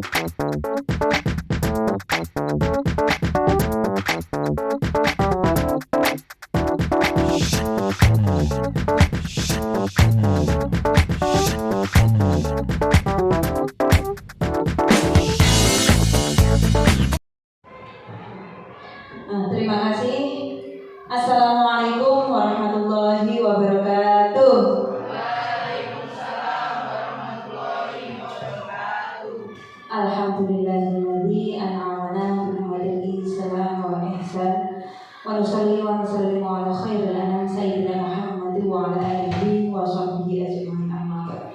Terima kasih. Assalamualaikum warahmatullahi wabarakatuh. Waalaikumsalam warahmatullahi wabarakatuh. Alhamdulillahilladzi an'amana bi ni'matil Islam wa ihsan. Wa nusalli wa nusallimu ala khairil anam sayyidina Muhammad wa ala alihi wa sahbihi ajma'in. Amma ba'd.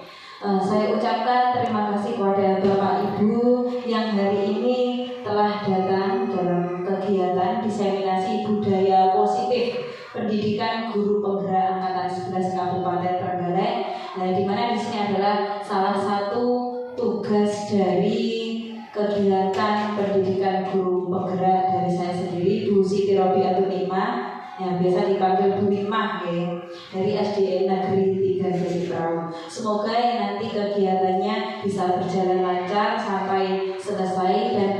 Saya ucapkan terima kasih kepada Bapak Ibu yang hari ini telah datang dalam kegiatan diseminasi budaya positif pendidikan guru penggerak angkatan 11 Kabupaten Trenggalek. Nah, di mana di sini adalah salah satu tugas dari kegiatan pendidikan guru penggerak dari saya sendiri, Bu Siti Robiatun Nikmah, yang biasa dipanggil Bu Nikmah, ya, dari SDN Negeri 3 Jatiprawu. Semoga nanti kegiatannya bisa berjalan lancar sampai selesai dan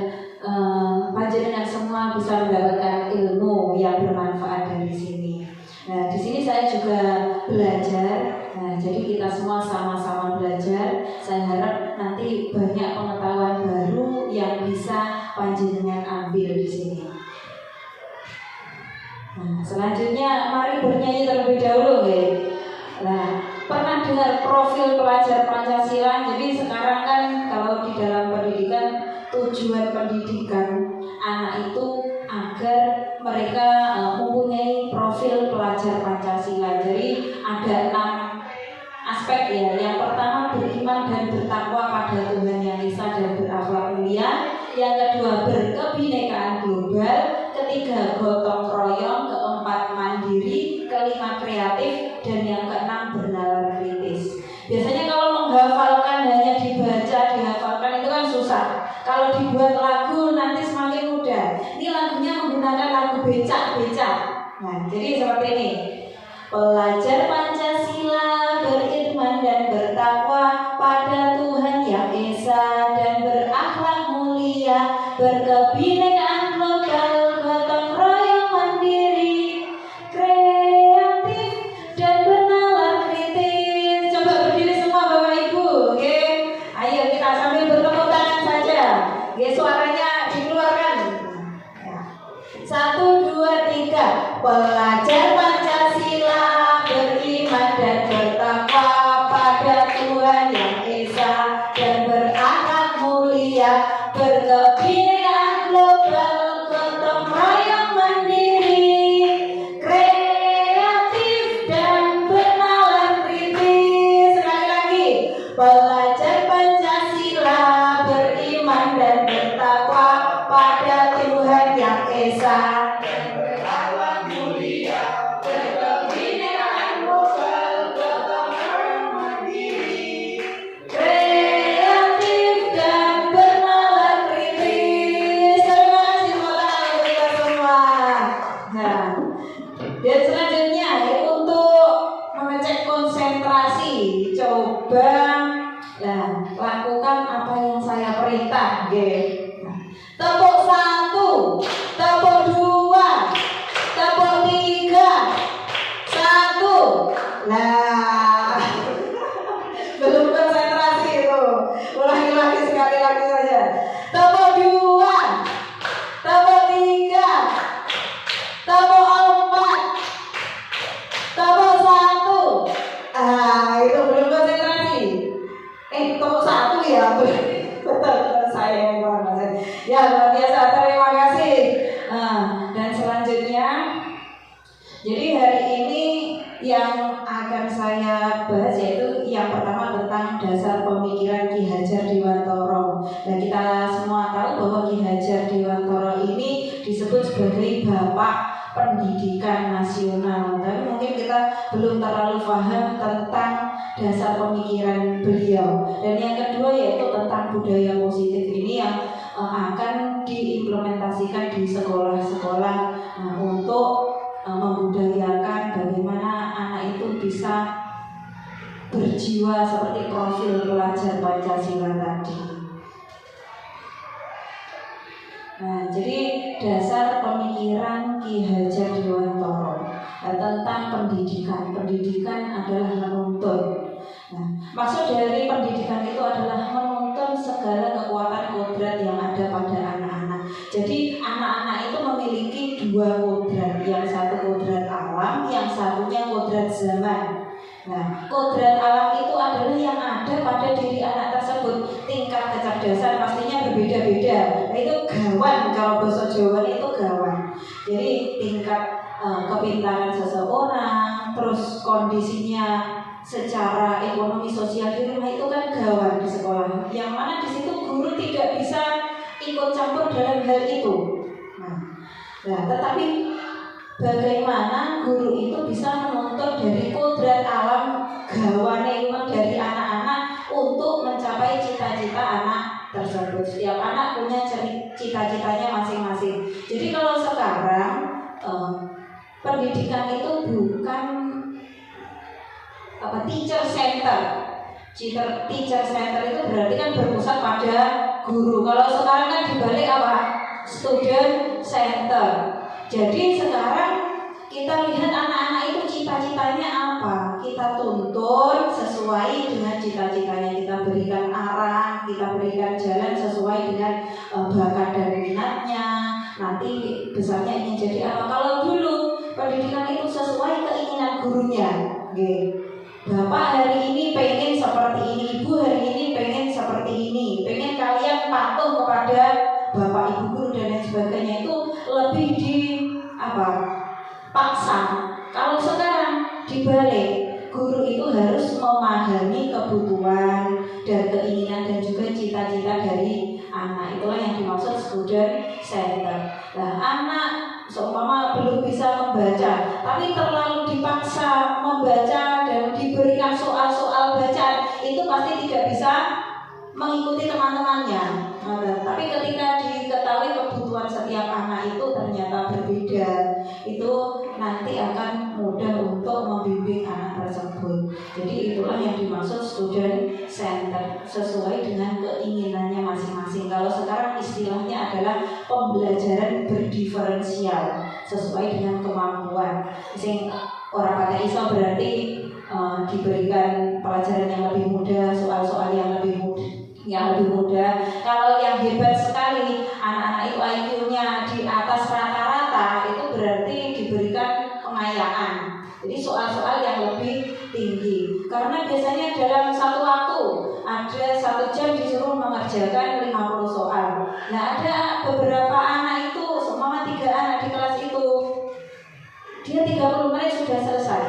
panjenengan semua bisa mendapatkan ilmu yang bermanfaat dari sini. Nah, di sini saya juga belajar. Nah, jadi kita semua sama-sama belajar. Saya harap nanti banyak pengetahuan baru yang bisa panjenengan ambil di sini. Nah, selanjutnya mari bernyanyi terlebih dahulu, ya. Nah, pernah dengar profil pelajar Pancasila? Jadi sekarang kan kalau di dalam pendidikan, tujuan pendidikan anak itu agar mereka mempunyai profil pelajar Pancasila. Jadi ada 6 aspek, ya. Yang pertama beriman dan bertakwa pada Tuhan Yang Esa dan berakhlak mulia. Yang kedua berkebinekaan global. Ketiga gotong royong. Keempat mandiri. Kelima kreatif. Dan yang keenam bernalar kritis. Biasanya kalau menghafalkan hanya dibaca, dihafalkan itu kan susah. Kalau dibuat lagu nanti semakin mudah. Ini lagunya menggunakan lagu becak-becak. Nah, jadi seperti ini. Pelajar Pancasila beriman dan bertakwa pada Tuhan Yang Esa dan berakhlak mulia, berkebinekaan global, gotong royong mandiri, kreatif dan bernalar kritis. Coba berdiri semua Bapak Ibu, oke? Ayo kita sambil bertepuk tangan saja. Oke, suaranya dikeluarkan. 1, 2, 3. Pelajar Pancasila beriman dan bertakwa pada Tuhan Yang Esa dan berakhlak mulia, berkebinekaan global, gotong royong mandiri, kreatif dan bernalar kritis. Sekali lagi, pelajar Pancasila beriman dan bertakwa pada Tuhan Yang Esa dan berakhlak mulia, berkebinekaan global, gotong royong mandiri, kreatif dan bernalar kritis. Terima kasih buat kita semua. Nah, dan selanjutnya untuk mengecek konsentrasi, coba lakukan apa yang saya perintah, gitu. Tepuk 1, tepuk 2, tepuk 3, 1. Nah, belum konsentrasi itu. Ulangi lagi sekali lagi saja. Tepuk 2, tepuk 3, tepuk 4, tepuk 1. Itu belum konsentrasi. Tepuk 1 ya. Saya ya, luar biasa, terima kasih. Dan selanjutnya, jadi hari ini yang akan saya bahas yaitu yang pertama tentang dasar pemikiran Ki Hajar Dewantara. Dan kita semua tahu bahwa Ki Hajar Dewantara ini disebut sebagai Bapak Pendidikan Nasional. Tapi mungkin kita belum terlalu paham tentang dasar pemikiran beliau. Dan yang kedua yaitu tentang budaya positif ini yang akan diimplementasikan di sekolah-sekolah untuk membudayakan bagaimana anak itu bisa berjiwa seperti profil pelajar Pancasila tadi. Nah, jadi dasar pemikiran Ki Hajar Dewantara tentang pendidikan. Pendidikan adalah menuntun. Nah, maksud dari pendidikan itu adalah menuntun segala kekuatan kodrat yang ada pada anak-anak. Jadi anak-anak itu memiliki dua kodrat, yang satu kodrat alam, yang satunya kodrat zaman. Nah, kodrat alam itu adalah yang ada pada diri anak tersebut. Tingkat kecerdasan pastinya berbeda-beda. Nah, itu gawan, kalau bahasa Jawa itu gawan. Jadi tingkat kepintaran seseorang, terus kondisinya secara ekonomi sosial di rumah itu kan gawan di sekolah. Yang mana di situ guru tidak bisa ikut campur dalam hal itu. Nah, tetapi bagaimana guru itu bisa menuntut dari kodrat alam gawane memang dari anak-anak untuk mencapai cita-cita anak tersebut. Setiap anak punya cita-citanya masing-masing. Jadi kalau sekarang pendidikan itu bukan teacher center. Teacher center itu berarti kan berpusat pada guru. Kalau sekarang kan dibalik apa? Student center. Jadi sekarang kita lihat anak-anak itu cita-citanya apa, kita tuntun sesuai dengan cita-citanya, kita berikan arah, kita berikan jalan sesuai dengan bakat dan minatnya. Nanti besarnya ingin jadi apa? Kalau dulu pendidikan itu sesuai keinginan gurunya. Bapak hari ini pengen seperti ini, ibu hari ini pengen seperti ini, pengen kalian patuh kepada bapak ibu guru dan lain sebagainya. Itu lebih paksa. Kalau sekarang dibalik, guru itu harus memahami kebutuhan dan keinginan dan juga cita-cita dari anak. Itulah yang dimaksud student center. Nah, anak seumpama belum bisa membaca, tapi terlalu dipaksa membaca dan diberikan soal-soal bacaan, itu pasti tidak bisa mengikuti teman-temannya. Tapi ketika diketahui kebutuhan setiap anak itu ternyata berbeda, itu nanti akan mudah untuk membimbing anak tersebut. Jadi itulah yang dimaksud student center, sesuai dengan keinginannya masing-masing. Kalau sekarang istilahnya adalah pembelajaran berdiferensial, sesuai dengan kemampuan. Sing orang kata iso berarti diberikan pelajaran yang lebih mudah, soal-soal yang lebih mudah. Kalau yang hebat sekali, anak-anak itu IQ-nya di atas rata-rata, itu berarti diberikan pengayaan. Jadi soal-soal yang lebih tinggi. Karena biasanya dalam satu waktu ada 1 jam disuruh mengerjakan 50 soal. Nah, ada beberapa anak itu, seumpama 3 anak di kelas itu, dia 30 menit sudah selesai.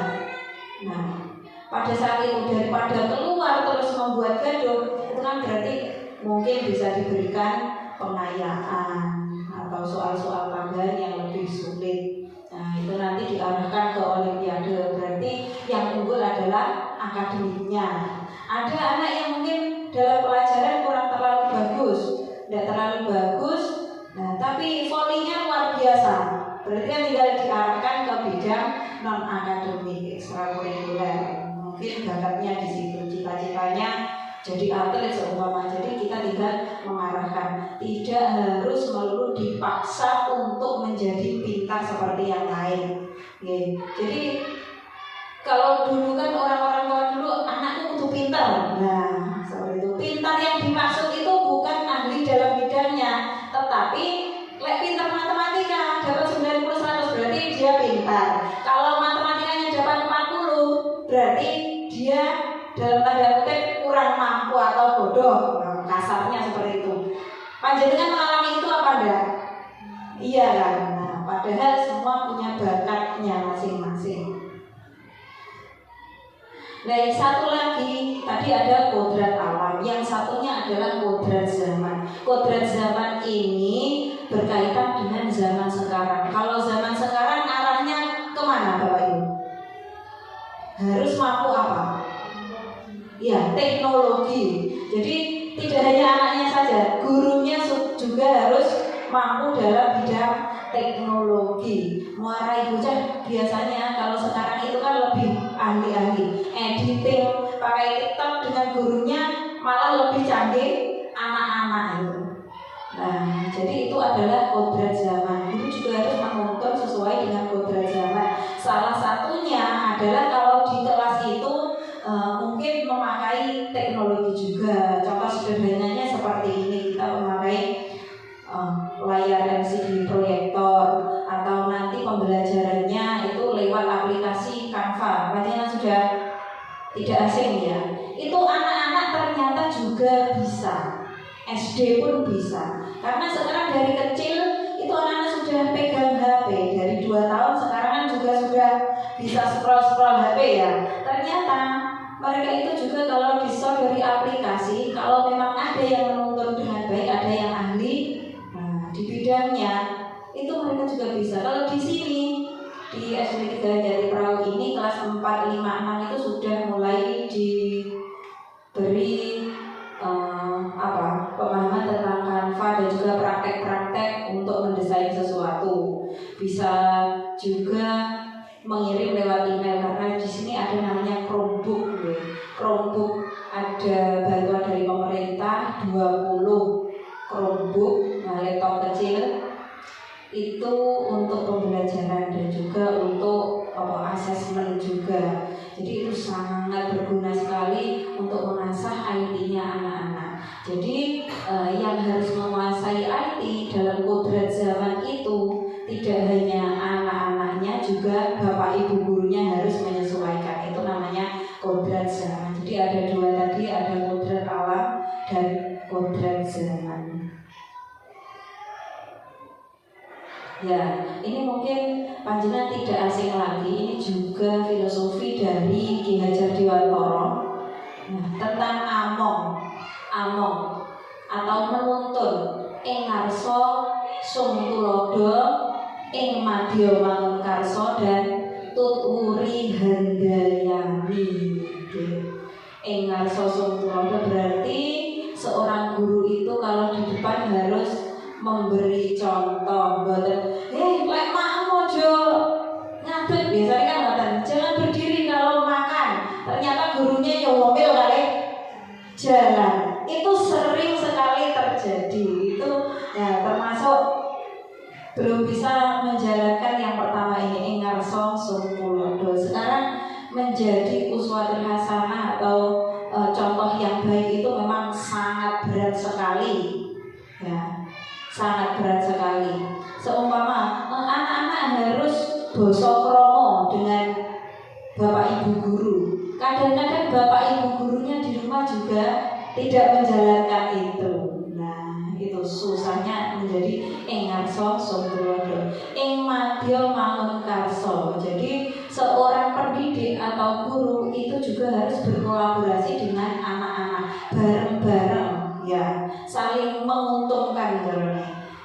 Nah, pada saat itu daripada keluar terus membuat gaduh, itu kan berarti mungkin bisa diberikan pengayaan atau soal-soal tambahan yang lebih sulit. Nah, itu nanti diarahkan ke olimpiade. Berarti yang unggul adalah akademiknya. Ada anak yang mungkin dalam pelajaran kurang terlalu bagus, tidak terlalu bagus, nah tapi volley-nya luar biasa. Berarti kan tinggal diarahkan ke bidang non akademik, ekstrakurikuler. Mungkin bakatnya di situ, cita-citanya jadi atlet seumpama. Jadi kita tinggal mengarahkan, tidak harus melulu dipaksa untuk menjadi pintar seperti yang lain. Jadi kalau dulu kan orang-orang tua dulu, anakku kudu pintar. Nah, seperti itu. Pintar yang dimaksud itu bukan ahli dalam bidangnya, tetapi pintar matematika dapat 90-100 berarti dia pintar. Kalau matematikanya dapat 40 berarti dia dalam tanda kutip kurang mampu atau bodoh. Nah, kasarnya seperti itu. Panjenengan mengalami itu apa enggak? Iya kan? Nah, padahal semua punya bakatnya masing-masing. Nah, yang satu lagi tadi ada kodrat alam, yang satunya adalah kodrat zaman. Kodrat zaman ini berkaitan dengan zaman sekarang. Kalau zaman sekarang arahnya kemana Bapak Ibu? Harus mampu apa? Ya, teknologi. Jadi tidak hanya anaknya saja, gurunya juga harus mampu dalam bidang teknologi. Muara bocah biasanya kalau sekarang itu kan lebih ahli-ahli editing, pakai TikTok dengan gurunya malah lebih canggih anak-anak itu. Nah, jadi itu ada adalah kodrat zaman. Guru juga harus menuntun sesuai dengan kodrat zaman. Salah satunya adalah kalau di kelas itu mungkin memakai teknologi juga. Contoh sederhananya seperti ini, kita memakai layar LCD proyektor, atau nanti pembelajarannya itu lewat aplikasi Canva. Pastinya sudah tidak asing ya. Itu anak-anak ternyata juga bisa, SD pun bisa. Karena sekarang dari kecil itu anak-anak sudah pegang HP. Dari 2 tahun sekarang kan juga sudah bisa scroll HP ya. Ternyata mereka itu juga kalau di-store dari aplikasi, kalau memang ada yang menuntun dengan baik, ada yang ahli di bidangnya, itu mereka juga bisa. Kalau di sini di SD 3 Jati Perahu ini kelas 4, 5, 6 itu sudah mulai diberi pemahaman tentang Canva dan juga praktek-praktek untuk mendesain sesuatu. Bisa juga mengirim lewat email, karena di sini ada namanya Chromebook. Chromebook ada bantuan dari pemerintah 20 Chromebook, laptop kecil itu untuk pembelajaran dan juga untuk asesmen juga. Jadi itu sangat berguna sekali untuk mengasah IT-nya anak-anak. Jadi yang harus menguasai IT dalam kodrat zaman itu tidak hanya anak-anaknya, juga bapak ibu gurunya harus menyesuaikan. Itu namanya kodrat zaman. Jadi ada 2 tadi, ada kodrat alam dan kodrat zaman. Ya, ini mungkin panjenengan tidak asing lagi. Ini juga filosofi dari Ki Hajar Dewantara tentang among atau menuntun ing ngarsa sung tulodo ing madya mangun karsa dan tutwuri handayani. Ing ngarsa sung tulodo berarti seorang guru itu kalau di depan harus memberi contoh. Boten, lek makan aja ngadeg, biasanya kan boten. Jangan berdiri kalau makan. Ternyata gurunya nyomil kali jalan. Itu sering sekali terjadi. Itu ya termasuk belum bisa menjalankan yang pertama ini, ingarso sumulodo. Sekarang menjadi uswatul hasanah atau contoh yang baik itu memang sangat berat sekali. Ya, sangat berat sekali. Seumpama anak-anak harus basa krama dengan bapak ibu guru. Kadang-kadang bapak ibu gurunya di rumah juga tidak menjalankan itu. Nah, itu susahnya menjadi ing ngarsa sumulodo, ing madya mangun karsa. Jadi seorang pendidik atau guru itu juga harus berkolaborasi dengan anak-anak bareng-bareng, ya, saling menguntungkan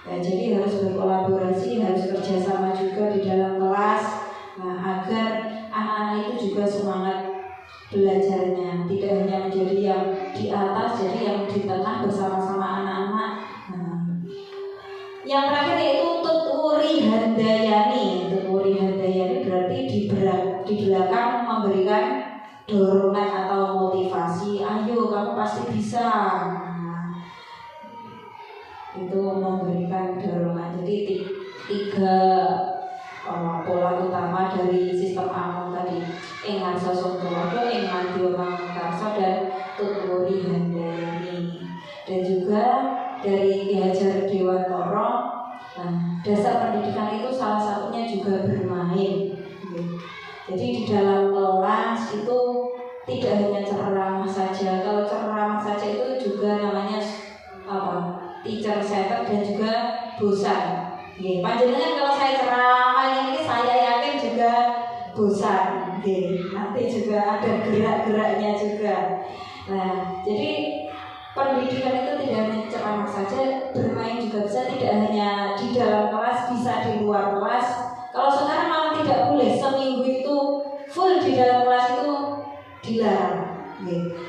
ya, jadi harus berkolaborasi, harus kerjasama juga di dalam kelas, agar anak-anak itu juga semangat belajarnya, tidak hanya menjadi yang di atas, jadi yang di tengah bersama-sama anak-anak. Yang terakhir yaitu tutwuri handayani. Tutwuri handayani berarti di belakang memberikan dorongan atau motivasi. Ayo kamu pasti bisa. Itu memberikan dorongan. Jadi 3 pola utama dari sistem among tadi, ing ngarsa sung tulodo, ing madya mangun karsa, dan tutwuri handayani. Dan juga dari Ki Hajar Dewantara, dasar pendidikan itu salah satunya juga bermain. Jadi di dalam kelas itu tidak hanya ceramah saja. Kalau ceramah saja itu juga namanya teacher center dan juga bosan. Panjenengan kalau saya ceramah ini saya yakin juga bosan. Nanti juga ada gerak-geraknya juga. Nah, jadi pendidikan itu tidak hanya ceramah saja, bermain juga bisa. Tidak hanya di dalam kelas, bisa di luar kelas. Kalau sekarang malah tidak boleh, seminggu itu full di dalam kelas itu dilarang.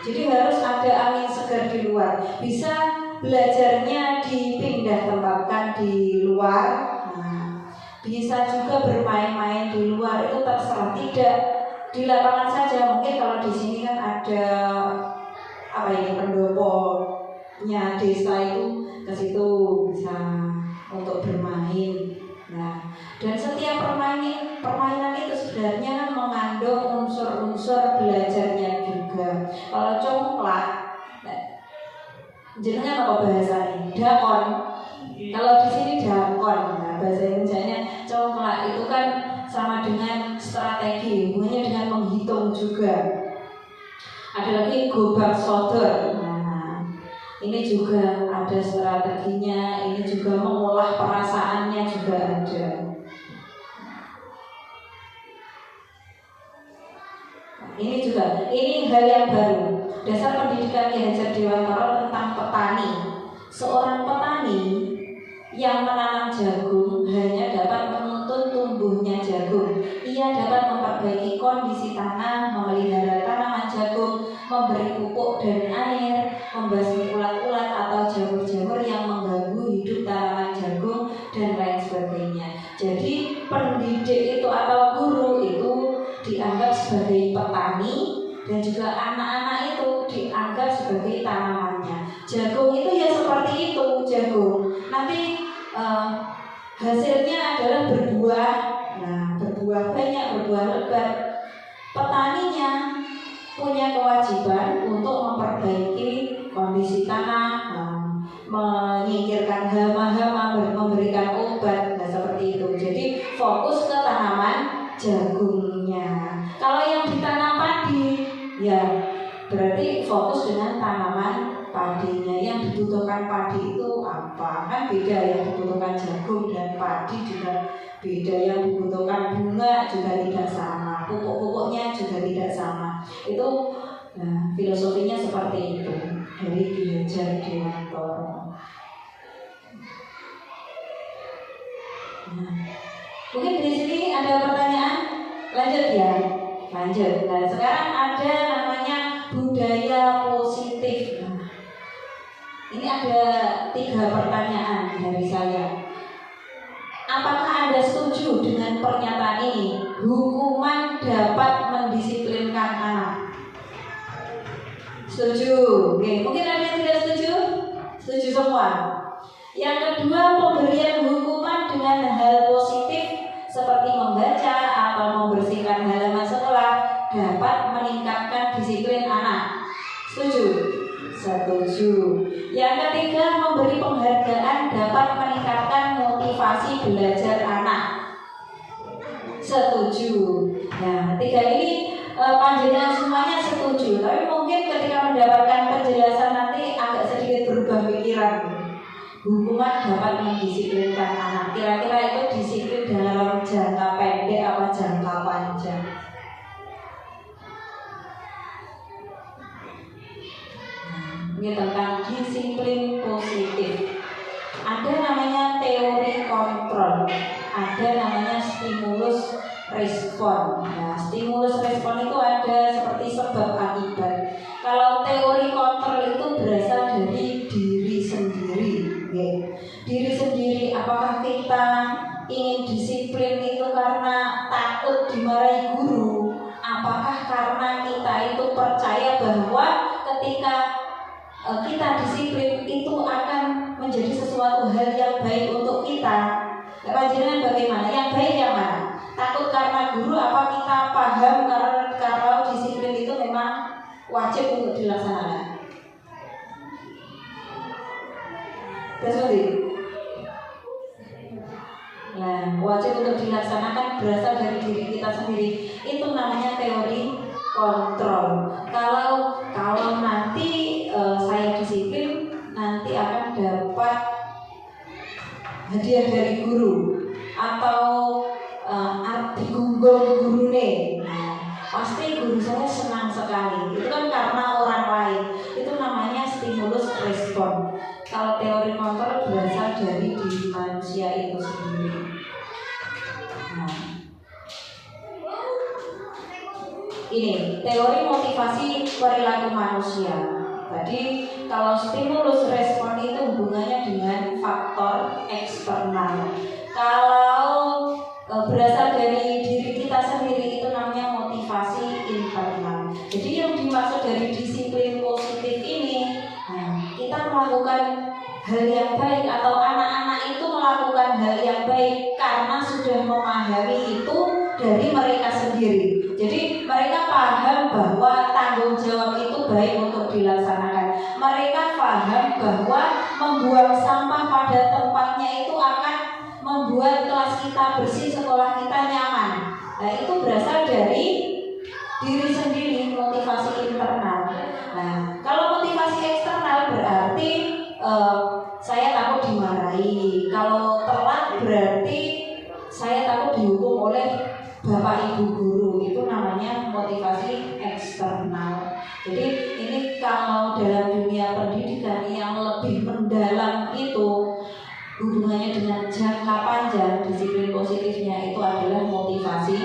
Jadi harus ada angin segar di luar. Bisa belajarnya dipindah tempatkan di luar. Bisa juga bermain-main di luar, itu terserah. Tidak di lapangan saja. Mungkin kalau di sini kan ada pendoponya desa itu, ke situ bisa untuk apa bahasanya? Dakon. Kalau di sini dakon, nah, bahasa Indonesianya congklak itu kan sama dengan strategi, hubungannya dengan menghitung juga. Ada lagi gobak sodor. Nah, ini juga ada strateginya, ini juga mengolah perasaannya juga ada. Ini juga, ini hal yang baru. Dasar pendidikan Ki Hajar Dewantara tentang petani. Seorang petani yang menanam jagung hanya dapat menuntun tumbuhnya jagung. Ia dapat memperbaiki kondisi tanah, memelihara tanaman jagung, memberi pupuk dan air, membasmi ulat-ulat atau jamur-jamur yang mengganggu hidup tanaman jagung, dan lain sebagainya. Jadi pendidik itu atau guru itu dianggap sebagai petani, dan juga anak-anak itu dianggap sebagai tanamannya. Jagung itu ya seperti itu, jagung. Nanti hasilnya adalah berbuah. Nah, berbuah banyak, berbuah lebat. Petaninya punya kewajiban untuk memperbaiki kondisi tanah, menyingkirkan hama-hama, memberikan obat, nah seperti itu. Jadi fokus ke tanaman jagungnya. Kalau yang ditanam padi, ya berarti fokus dengan tanaman padinya. Yang dibutuhkan padi itu apa? Kan beda, yang dibutuhkan jagung dan padi juga beda. Yang dibutuhkan bunga juga tidak sama, pupuk-pupuknya juga tidak sama. Itu filosofinya seperti itu dari Ki Hajar Dewantara. Mungkin di sini ada pertanyaan, lanjut ya, lanjut. Nah, sekarang ada namanya budaya positif. Ini ada 3 pertanyaan dari saya. Apakah Anda setuju dengan pernyataan ini? Hukuman dapat mendisiplinkan anak. Setuju? Oke, mungkin ada yang tidak setuju? Setuju semua. Yang kedua, pemberian hukuman dengan hal positif seperti membaca atau membersihkan halaman sekolah dapat meningkatkan disiplin anak. Setuju? Setuju. Yang ketiga, memberi penghargaan dapat meningkatkan motivasi belajar anak. Setuju. Nah, 3 ini panjenengan semuanya setuju. Tapi mungkin ketika mendapatkan penjelasan nanti agak sedikit berubah pikiran. Hukuman dapat mendisiplinkan anak. Kira-kira itu disiplin dalam jangka pendek apa jangka panjang? Ini tentang disiplin positif. Ada namanya teori kontrol, ada namanya stimulus respon. Nah, stimulus respon itu ada seperti sebab akibat. Kalau teori kontrol itu berasal dari diri sendiri. Diri sendiri, apakah kita ingin disiplin itu karena takut dimarahi guru? Apakah karena kita itu percaya bahwa ketika kita disiplin itu akan menjadi sesuatu hal yang baik untuk kita? Panjenengan bagaimana? Yang baik yang mana? Takut karena guru, apa kita paham karena kalau disiplin itu memang wajib untuk dilaksanakan? Seperti nah, wajib untuk dilaksanakan berasal dari diri kita sendiri. Itu namanya teori kontrol. Kalau nanti saya disiplin, nanti akan dapat hadiah dari guru atau digunggong guru nih. Pasti guru saya senang sekali. Itu kan karena orang lain. Itu namanya stimulus respon. Kalau teori kontrol berasal dari diri manusia itu sendiri. Nah, ini teori motivasi perilaku manusia. Tadi kalau stimulus respon itu hubungannya dengan faktor eksternal. Kalau berasal dari diri kita sendiri itu namanya motivasi internal. Jadi yang dimaksud dari disiplin positif ini, kita melakukan hal yang baik atau anak-anak itu melakukan hal yang baik karena sudah memahami itu dari mereka sendiri. Jadi mereka paham bahwa tanggung jawab itu baik untuk dilaksanakan. mereka paham bahwa membuang sampah pada tempatnya itu akan membuat kelas kita bersih, sekolah kita nyaman. Nah, itu berasal dari diri sendiri, motivasi internal. Nah, kalau motivasi eksternal berarti saya takut dimarahi. Kalau telat berarti saya takut dihukum oleh bapak ibu guru. Itu namanya motivasi eksternal. Jadi ini kalau dalam dunia pendidikan yang lebih mendalam itu hubungannya dengan jangka panjang, disiplin positifnya itu adalah motivasi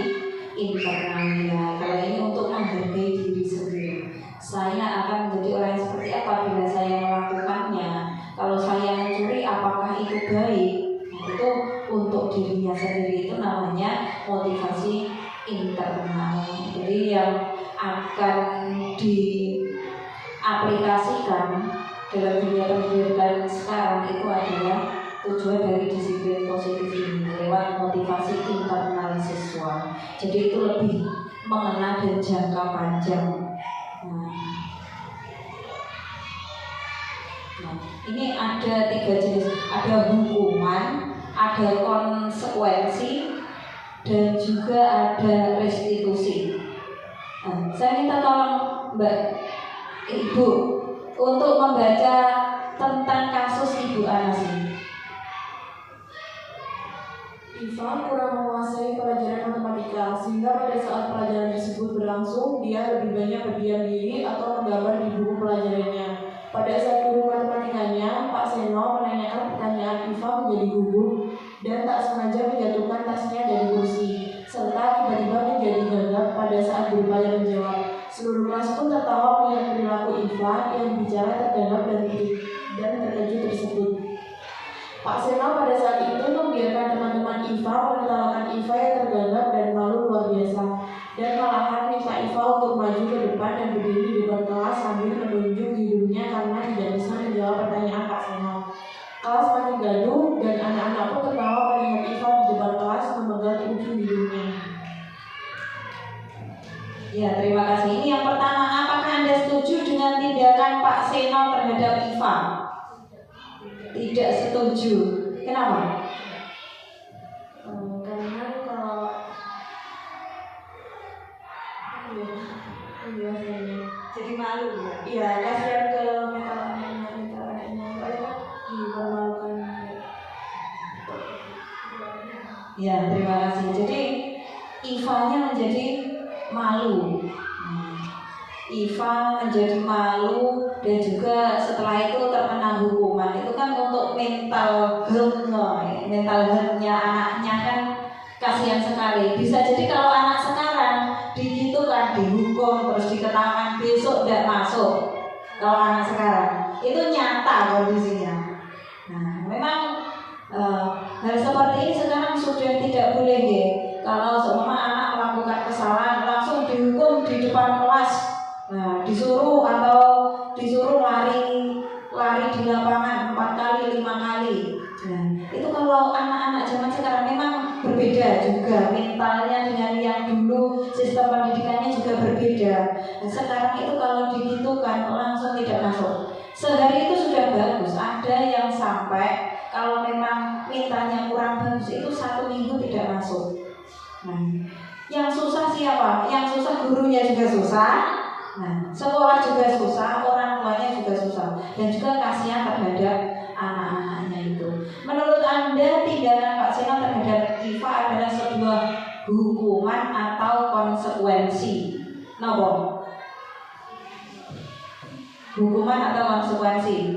internalnya. Kalau ini untuk menghargai diri sendiri, saya akan menjadi orang yang seperti apa bila saya melakukannya. Kalau saya mencuri, apakah itu baik? Nah, itu untuk dirinya sendiri, itu namanya motivasi internal. Jadi yang akan diaplikasikan dalam dunia pendidikan sekarang itu adalah tujuan dari disiplin positif ini lewat motivasi internal siswa. Jadi itu lebih mengena dan jangka panjang. Nah, ini ada 3 jenis, ada hukuman, ada konsekuensi, dan juga ada restitusi. Nah, saya minta tolong Mbak Ibu untuk membaca tentang kasus Ibu Anas ini. Ivan kurang menguasai pelajaran matematika, sehingga pada saat pelajaran tersebut berlangsung, dia lebih banyak berdiam diri atau menggambar di buku pelajarannya. Pada saat guru matematikanya, Pak Seno menanyakan pertanyaan, Ivan menjadi gugup dan tak sengaja menjatuhkan tasnya dari kursi, serta tiba-tiba menjadi gagap pada saat berupaya menjawab. Seluruh kelas pun tertawa melihat perilaku Ivan yang bicara tergagap dan terkejut tersebut. Pak Seno pada saat itu membiarkan teman-teman Iva menertawakan Iva yang tergagap dan malu luar biasa, dan malahan minta Iva untuk maju ke depan dan berdiri di depan kelas sambil menunjuk hidungnya karena tidak bisa menjawab pertanyaan Pak Seno. Kelas makin gaduh dan anak-anak pun tertawa melihat Iva di depan kelas memegang ujung hidungnya. Ya, terima kasih. Ini yang pertama, apakah Anda setuju dengan tindakan Pak Seno terhadap Iva? Tidak setuju. Kenapa? Karena kalau Jadi malu ya? iya, kasihan ke mental-mentalnya, mereka dipermalukan. Ya, terima kasih. Jadi Ivanya menjadi malu. Iva menjadi malu dan juga setelah itu terkena hukuman. Itu kan untuk mental health-nya anaknya kan kasihan sekali. Bisa jadi kalau anak sekarang digitukan, dihukum terus diketahuan besok tidak masuk. Kalau anak sekarang itu nyata kondisinya. Nah, memang hal seperti ini sekarang sudah tidak boleh ya. Kalau seumpama anak melakukan kesalahan langsung dihukum di depan kelas. Nah, disuruh lari di lapangan 4 kali, 5 kali. Nah, itu kalau anak-anak zaman sekarang memang berbeda juga mentalnya dengan yang dulu, sistem pendidikannya juga berbeda. Nah, sekarang itu kalau digitukan langsung tidak masuk. Sehari itu sudah bagus. Ada yang sampai kalau memang mintanya kurang bagus itu 1 minggu tidak masuk. Nah, yang susah siapa? Yang susah gurunya juga susah. Nah, sekolah juga susah, orang tuanya juga susah, dan juga kasihan terhadap anak-anaknya itu. Menurut Anda, tindakan Pak Seno terhadap Iva adalah sebuah hukuman atau konsekuensi? Nopo? Hukuman atau konsekuensi?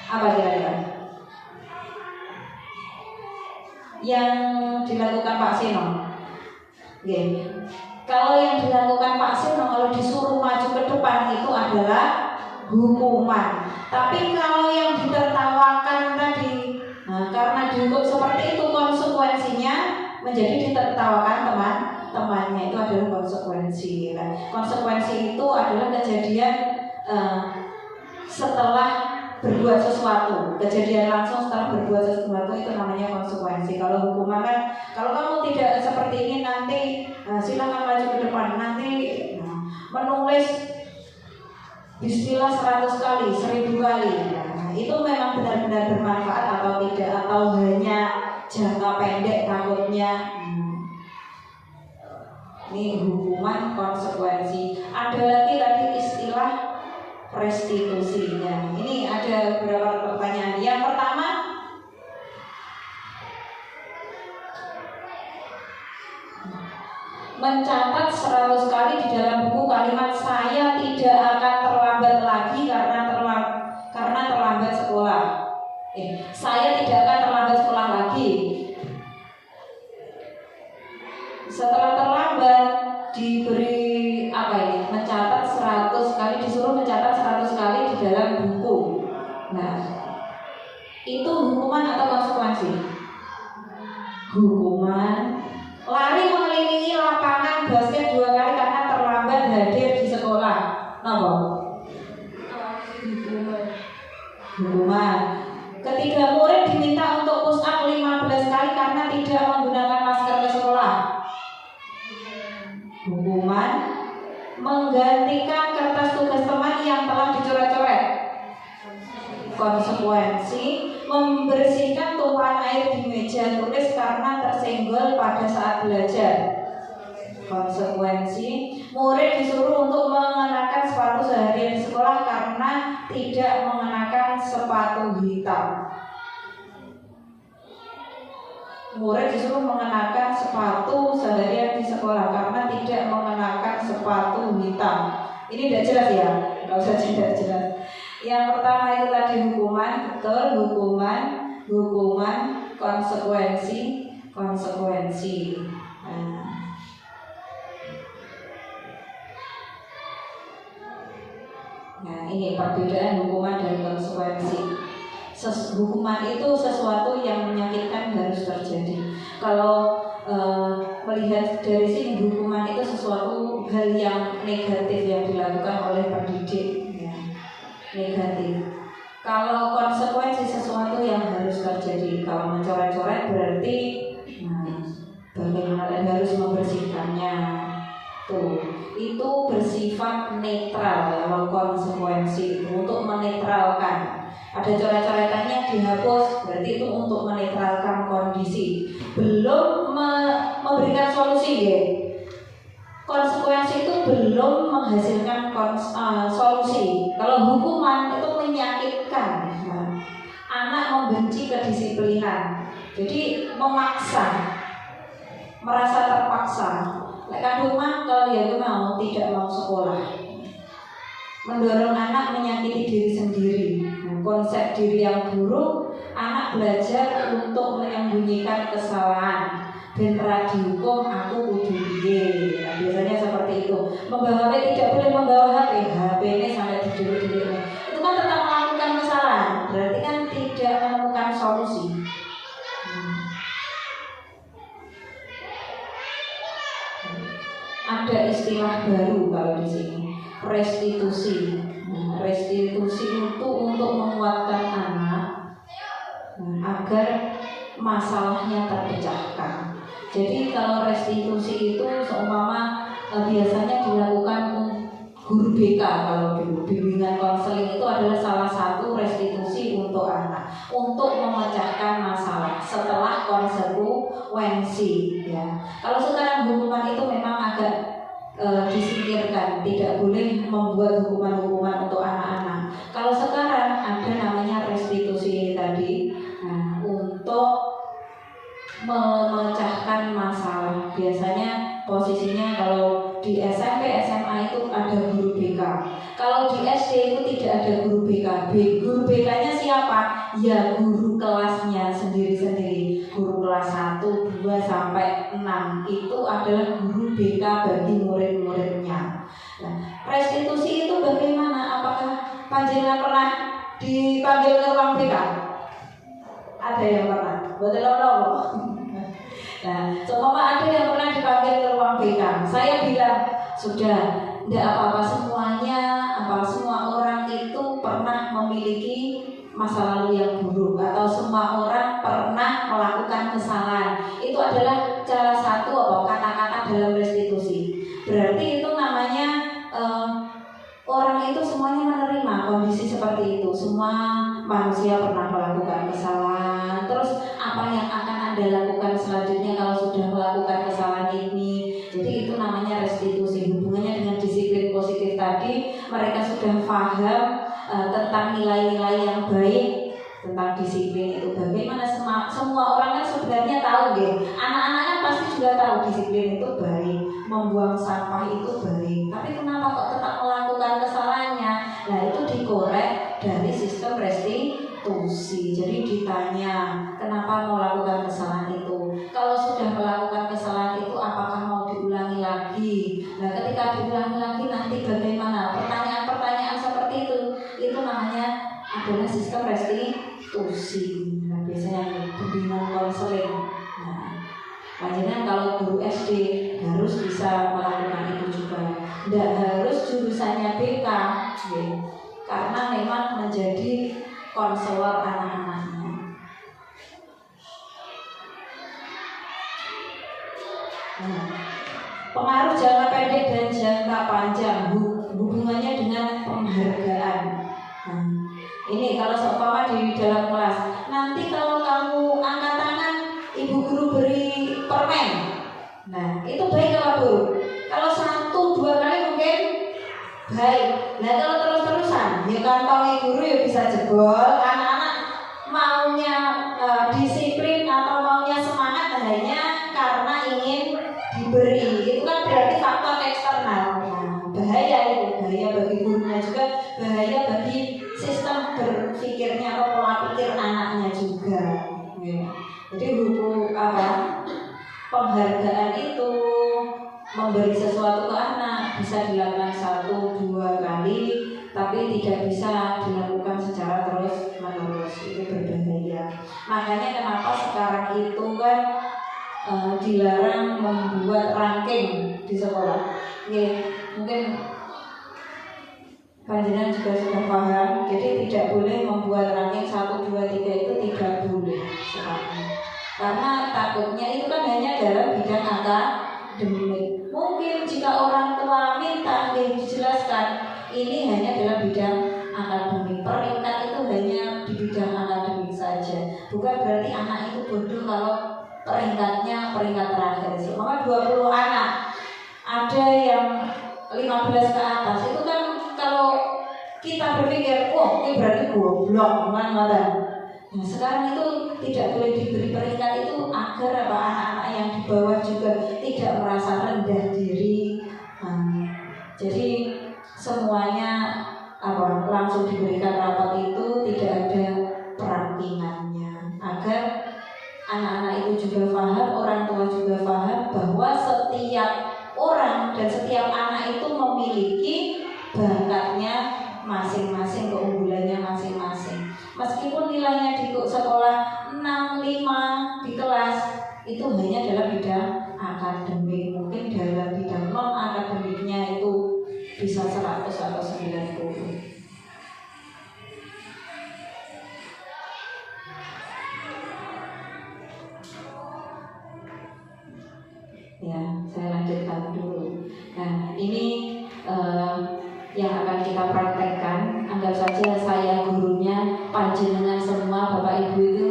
Apa kira-kira yang dilakukan Pak Seno? Okay. Kalau yang dilakukan Pak Seno, kalau disuruh maju ke depan itu adalah hukuman. Tapi kalau yang ditertawakan tadi, nah, karena dihukum seperti itu, konsekuensinya menjadi ditertawakan teman-temannya, itu adalah konsekuensi. Nah, konsekuensi itu adalah kejadian setelah berbuat sesuatu, kejadian langsung setelah berbuat sesuatu, itu namanya konsekuensi. Kalau hukuman kan, kalau kamu tidak seperti ini nanti silakan maju ke depan, nanti menulis Bismillah 100 kali, 1000 kali. Nah, itu memang benar-benar bermanfaat atau tidak, atau hanya jangka pendek takutnya. Ini hukuman konsekuensi. Ada lagi tadi istilah restitusinya. Ini ada beberapa pertanyaan. Yang pertama, mencatat 100 kali di dalam buku kalimat saya tidak akan terlambat lagi karena terlambat sekolah. Saya tidak akan terlambat sekolah lagi. Setelah terlambat diberi apa ini? Mencatat 100 kali, disuruh mencatat 100 kali di dalam buku. Nah, itu hukuman atau konsekuensi? Hukuman. Lari mengelilingi lapangan basket 2 kali karena terlambat hadir di sekolah. Napa? Hukuman. Ketika murid diminta untuk push up 15 kali karena tidak menggunakan masker ke sekolah. Hukuman. Menggantikan kertas tugas teman yang telah dicoret-coret. Konsekuensi. Membersihkan tumpahan air di meja tulis karena tersenggol pada saat belajar. Konsekuensi. Murid disuruh untuk mengenakan sepatu seharian di sekolah karena tidak mengenakan sepatu hitam. Murid disuruh mengenakan sepatu seharian di sekolah karena tidak mengenakan sepatu hitam. Ini tidak jelas ya? Nggak usah tidak jelas. Yang pertama itu tadi hukuman, betul, hukuman, konsekuensi. Nah, ini perbedaan hukuman dan konsekuensi. Hukuman itu sesuatu yang menyakitkan harus terjadi. Kalau melihat dari sini, hukuman itu sesuatu hal yang negatif yang dilakukan oleh pendidik, ya, negatif. Kalau konsekuensi sesuatu yang harus terjadi. Kalau mencoret-coret berarti bagaimana harus membersihkannya. Tuh, itu bersifat netral. Kalau konsekuensi untuk menetralkan. Ada coret-coretannya dihapus, berarti itu untuk menetralkan kondisi. Belum memberikan solusi ya. Konsekuensi itu belum menghasilkan solusi. Kalau hukuman itu menyakitkan. Anak membenci kedisiplinan. Jadi memaksa, merasa terpaksa. Kadang kalau dia mau tidak mau sekolah. Mendorong anak menyakiti diri sendiri. Konsep diri yang buruk, anak belajar untuk menyembunyikan kesalahan. Ben ra dihukum aku kudu piye. Nah, biasanya seperti itu. Membawa HP tidak boleh membawa HP ini sampai didelok-delok. Itu kan tetap melakukan kesalahan. Berarti kan tidak menemukan solusi. Ada istilah baru kalau di sini, restitusi. Restitusi itu untuk menguatkan anak agar masalahnya terpecahkan. Jadi kalau restitusi itu seumpama biasanya dilakukan guru BK. Kalau dulu bimbingan konseling itu adalah salah satu restitusi untuk anak, untuk memecahkan masalah setelah konsekuensi. Ya. Kalau sekarang hukuman itu memang agak disingkirkan, tidak boleh membuat hukuman-hukuman untuk anak-anak. Kalau sekarang ada namanya restitusi tadi, untuk memecahkan masalah. Biasanya posisinya kalau di SMP, SMA itu ada guru BK. Kalau di SD itu tidak ada guru BK. Guru BK-nya siapa? Ya guru kelasnya sendiri-sendiri. Guru kelas 1, 2 sampai 6 itu adalah guru BK bagi murid-muridnya. Nah, restitusi itu bagaimana? Apakah panjenengan pernah dipanggil ke ruang BK? Ada yang pernah? Betul loh. Nah, seumpama ada yang pernah dipanggil ke ruang BK, saya bilang sudah, tidak apa-apa semuanya, semua orang itu pernah memiliki masa lalu yang buruk, atau semua orang pernah melakukan kesalahan. Itu adalah salah satu kata-kata dalam restitusi. Berarti itu namanya orang itu semuanya Anda lakukan selanjutnya kalau sudah melakukan kesalahan ini. Jadi itu namanya restitusi. Hubungannya dengan disiplin positif tadi, mereka sudah paham tentang nilai-nilai yang baik, tentang disiplin itu bagaimana. Semua orang kan sebenarnya tahu deh, anak-anak kan pasti juga tahu disiplin itu baik, membuang sampah itu baik, tapi kenapa kok tetap melakukan kesalahannya? Nah itu dikorek dari sistem restitusi. Jadi ditanya kenapa mau lakukan kesalahan itu, kalau sudah melakukan kesalahan itu apakah mau diulangi lagi. Nah ketika diulangi lagi nanti bagaimana, pertanyaan-pertanyaan seperti itu namanya adalah sistem restitusi. Nah, biasanya bimbingan konseling. Nah, makanya kalau guru SD harus bisa melakukan itu juga. Tidak harus jurusannya BK, ya, karena memang menjadi konselor anak-anaknya. Nah, pengaruh jangka pendek dan jangka panjang hubungannya dengan penghargaan. Nah, ini kalau seumpama di dalam kelas, nanti kalau kamu angkat tangan, ibu guru beri permen. Nah, itu baik apa buruk? Kalau 1-2 kali mungkin baik. Nah, kalau terus-terusan, ya kantongi guru ya bisa jebol. Anak-anak maunya disiplin atau maunya semangat hanya karena ingin diberi. Itu kan berarti faktor eksternal. Nah, bahaya itu, bahaya bagi gurunya juga, bahaya bagi sistem berpikirnya atau pola pikir anaknya juga. Jadi penghargaan itu, memberi sesuatu ke anak bisa dilakukan 1-2 kali, tapi tidak bisa dilakukan secara terus menerus. Itu berbahaya. Makanya kenapa sekarang itu kan dilarang membuat ranking di sekolah. Mungkin panjenengan juga sudah paham, jadi tidak boleh membuat ranking 1, 2, 3 itu tidak boleh sekarang. Karena takutnya itu kan hanya dalam bidang akademik. Mungkin jika orang tua minta dijelaskan, ini hanya dalam bidang akademik. Peringkat itu hanya di bidang akademik saja. Bukan berarti anak itu bodoh kalau peringkatnya peringkat terakhir. Maka 20 anak, ada yang 15 ke atas, itu kan kalau kita berpikir, oh ini berarti goblok, mana. Nah sekarang itu tidak boleh diberi peringkat itu agar anak-anak yang di bawah juga tidak merasa rendah diri. Jadi semuanya langsung diberikan rapat itu, tidak ada perampingannya, agar anak-anak itu juga paham, orang tua juga paham bahwa setiap orang dan setiap anak itu memiliki bakatnya masing-masing, keunggulannya masing-masing. Meskipun nilainya di sekolah 6-5 di kelas, itu hanya dalam bidang akademik. Mungkin dalam bidang non akademiknya itu bisa 100 atau 90. Ya, saya lanjutkan dulu. Nah, ini yang akan kita praktekkan. Anggap saja saya gurunya, panjenengan semua Bapak Ibu itu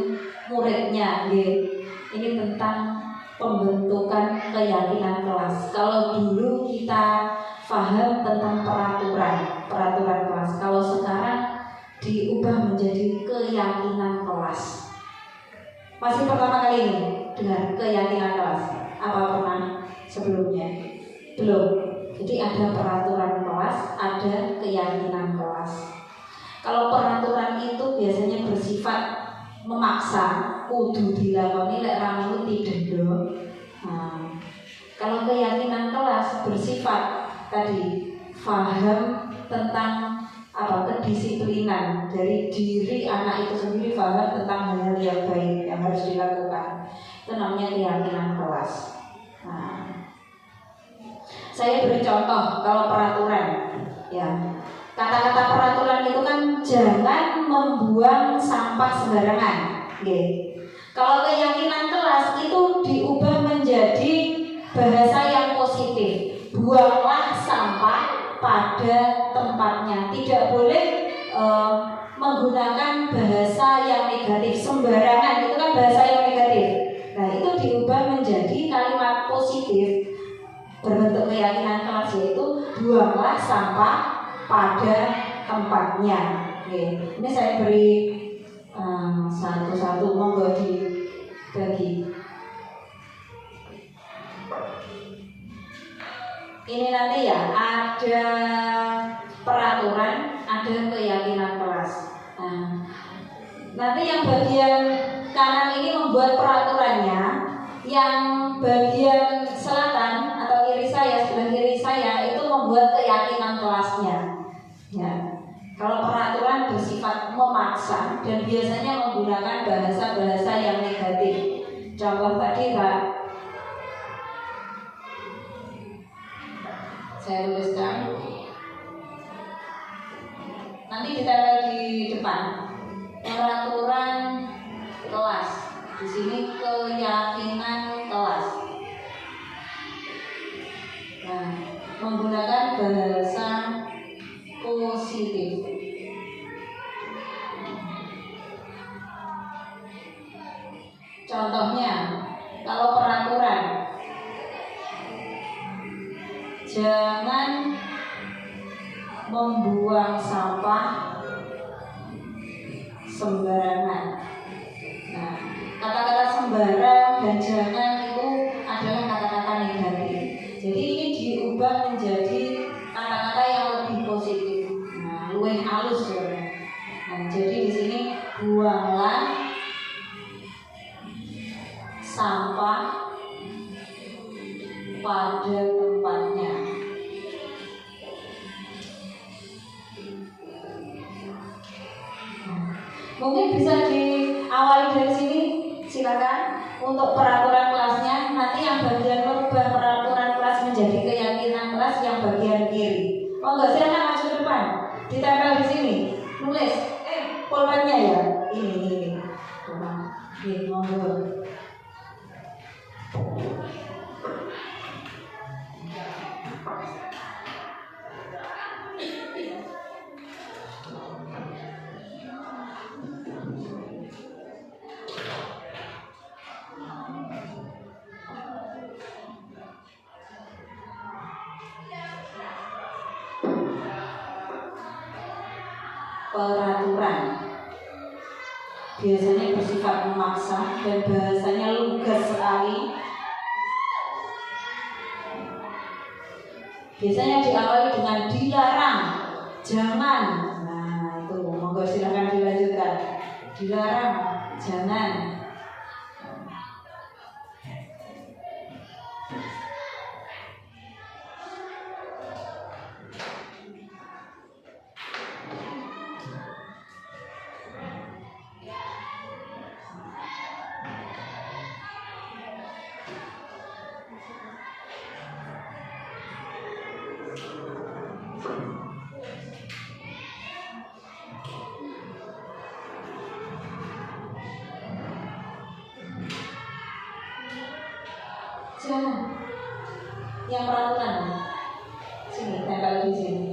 muridnya. Ini tentang pembentukan keyakinan kelas. Kalau dulu kita paham tentang peraturan kelas, kalau sekarang diubah menjadi keyakinan kelas. Masih pertama kali ini dengan keyakinan kelas. Apa pernah sebelumnya? Belum. Jadi ada peraturan kelas, ada keyakinan kelas. Kalau peraturan itu biasanya bersifat memaksa, kudu dilakoni lek ra ngono didenda. Kalau keyakinan kelas bersifat tadi paham tentang kedisiplinan dari diri anak itu sendiri, paham tentang hal-hal yang baik yang harus dilakukan. Itu namanya keyakinan kelas. Saya beri contoh kalau peraturan, ya. Kata-kata peraturan itu kan jangan membuang sampah sembarangan. Kalau keyakinan kelas itu diubah menjadi bahasa yang positif. Buanglah sampah pada tempatnya. Tidak boleh menggunakan bahasa yang negatif. Sembarangan itu kan bahasa yang negatif. Nah diubah menjadi kalimat positif berbentuk keyakinan kelas, yaitu buanglah sampah pada tempatnya. Oke, ini saya beri satu-satu, monggo dibagi. Ini nanti ya ada peraturan, ada keyakinan kelas. Nanti yang bagian kanan ini membuat peraturannya, yang bagian selatan atau kiri saya, sebelah kiri saya itu membuat keyakinan kelasnya. Ya. Kalau peraturan bersifat memaksa dan biasanya menggunakan bahasa-bahasa yang negatif. Contoh tadi Pak, saya tuliskan, nanti ditempel di depan. Peraturan kelas. Di sini keyakinan kelas. Nah, menggunakan bahasa positif. Contohnya, kalau peraturan, jangan membuang sampah sembarangan. Nah, kata-kata sembarang dan jangan itu adalah kata-kata negatif. Jadi ini diubah menjadi kata-kata yang lebih positif. Nah, luwih halus sebenarnya. Nah, jadi di sini buanglah sampah pada tempatnya. Mungkin bisa diawali dari sini, silakan untuk peraturan kelasnya. Nanti yang bagian merubah peraturan kelas menjadi keyakinan kelas yang bagian kiri. Monggo silakan maju ke depan, ditempel di sini, nulis. Pulpennya ya, ini. Oke, monggo. Peraturan biasanya bersifat memaksa dan bahasanya lugas sekali. Biasanya diawali dengan dilarang, jangan. Nah itu, monggo silakan dilanjutkan. Dilarang, jangan. Jangan. Yang peraturan sini, tempel di sini.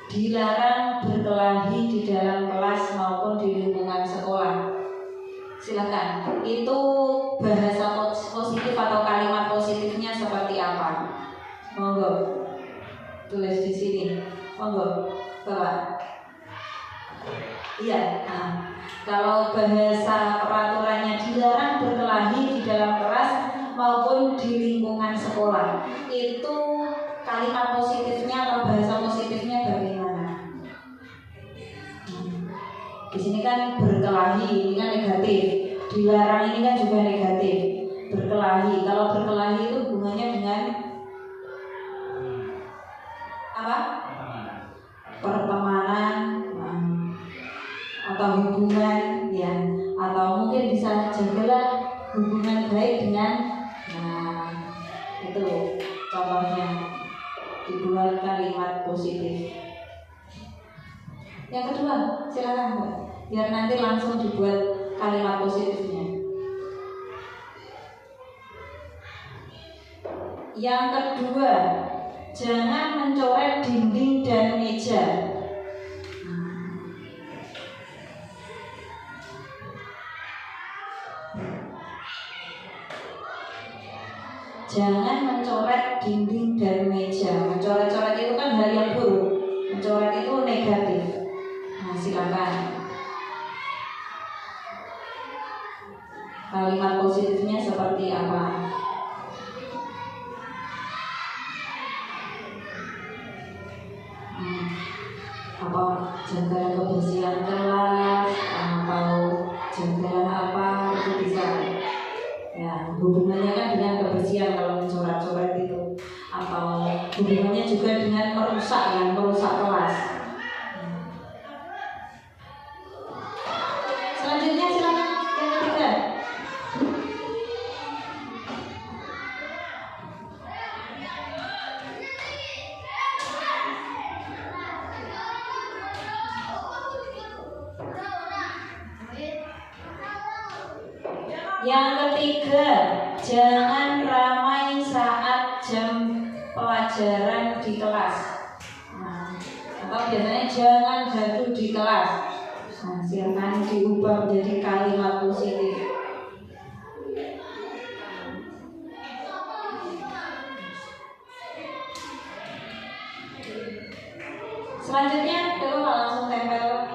Dilarang berkelahi di dalam kelas maupun di lingkungan sekolah. Silakan. Itu bahasa positif atau kalimat positifnya seperti apa? Monggo. Tulis di sini, monggo, Bapak. Iya. Nah, kalau bahasa peraturannya dilarang berkelahi di dalam kelas maupun di lingkungan sekolah, itu kalimat positifnya atau bahasa positifnya bagaimana? Di sini kan berkelahi, ini kan negatif. Dilarang ini kan juga negatif. Berkelahi, kalau berkelahi itu hubungannya dengan apa? Pertemanan atau hubungan ya, atau mungkin bisa jadilah hubungan baik dengan, nah itu contohnya, dibuat kalimat positif. Yang kedua, silakan Mbak, biar nanti langsung dibuat kalimat positifnya. Yang kedua, Jangan mencoret dinding dan meja. Jangan mencoret dinding dan meja. Mencoret-coret itu kan hal yang buruk. Mencoret itu negatif. Nah, silakan. Kalimat positifnya seperti apa? Apa jagalan kebersihan kelas atau jagalan apa itu bisa. Ya, hubungannya kan dengan kebersihan kalau mencoret-coret itu, atau hubungannya juga dengan merusak kelas. Selanjutnya silakan yang ketiga. Yang ketiga, jangan ramai saat jam pelajaran di kelas. Nah, atau biasanya jangan gaduh di kelas. Nah, silakan diubah menjadi kalimat positif. Selanjutnya, coba langsung tempel.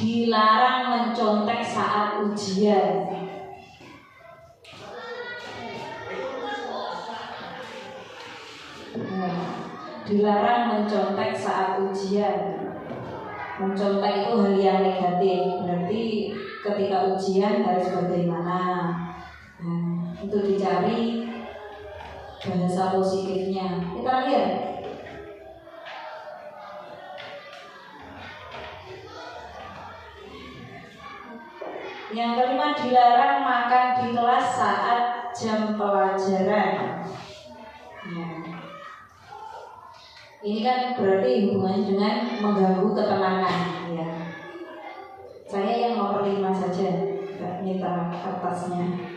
Dilarang mencontek saat ujian. Dilarang mencontek saat ujian. Mencontek itu hal yang negatif. Berarti ketika ujian harus bagaimana? Itu dicari bahasa positifnya. Ini terakhir. Yang kelima, dilarang makan di kelas saat jam pelajaran. Ini kan berarti hubungannya dengan mengganggu ketenangan, ya. Saya yang nomor 5 saja, minta kertasnya.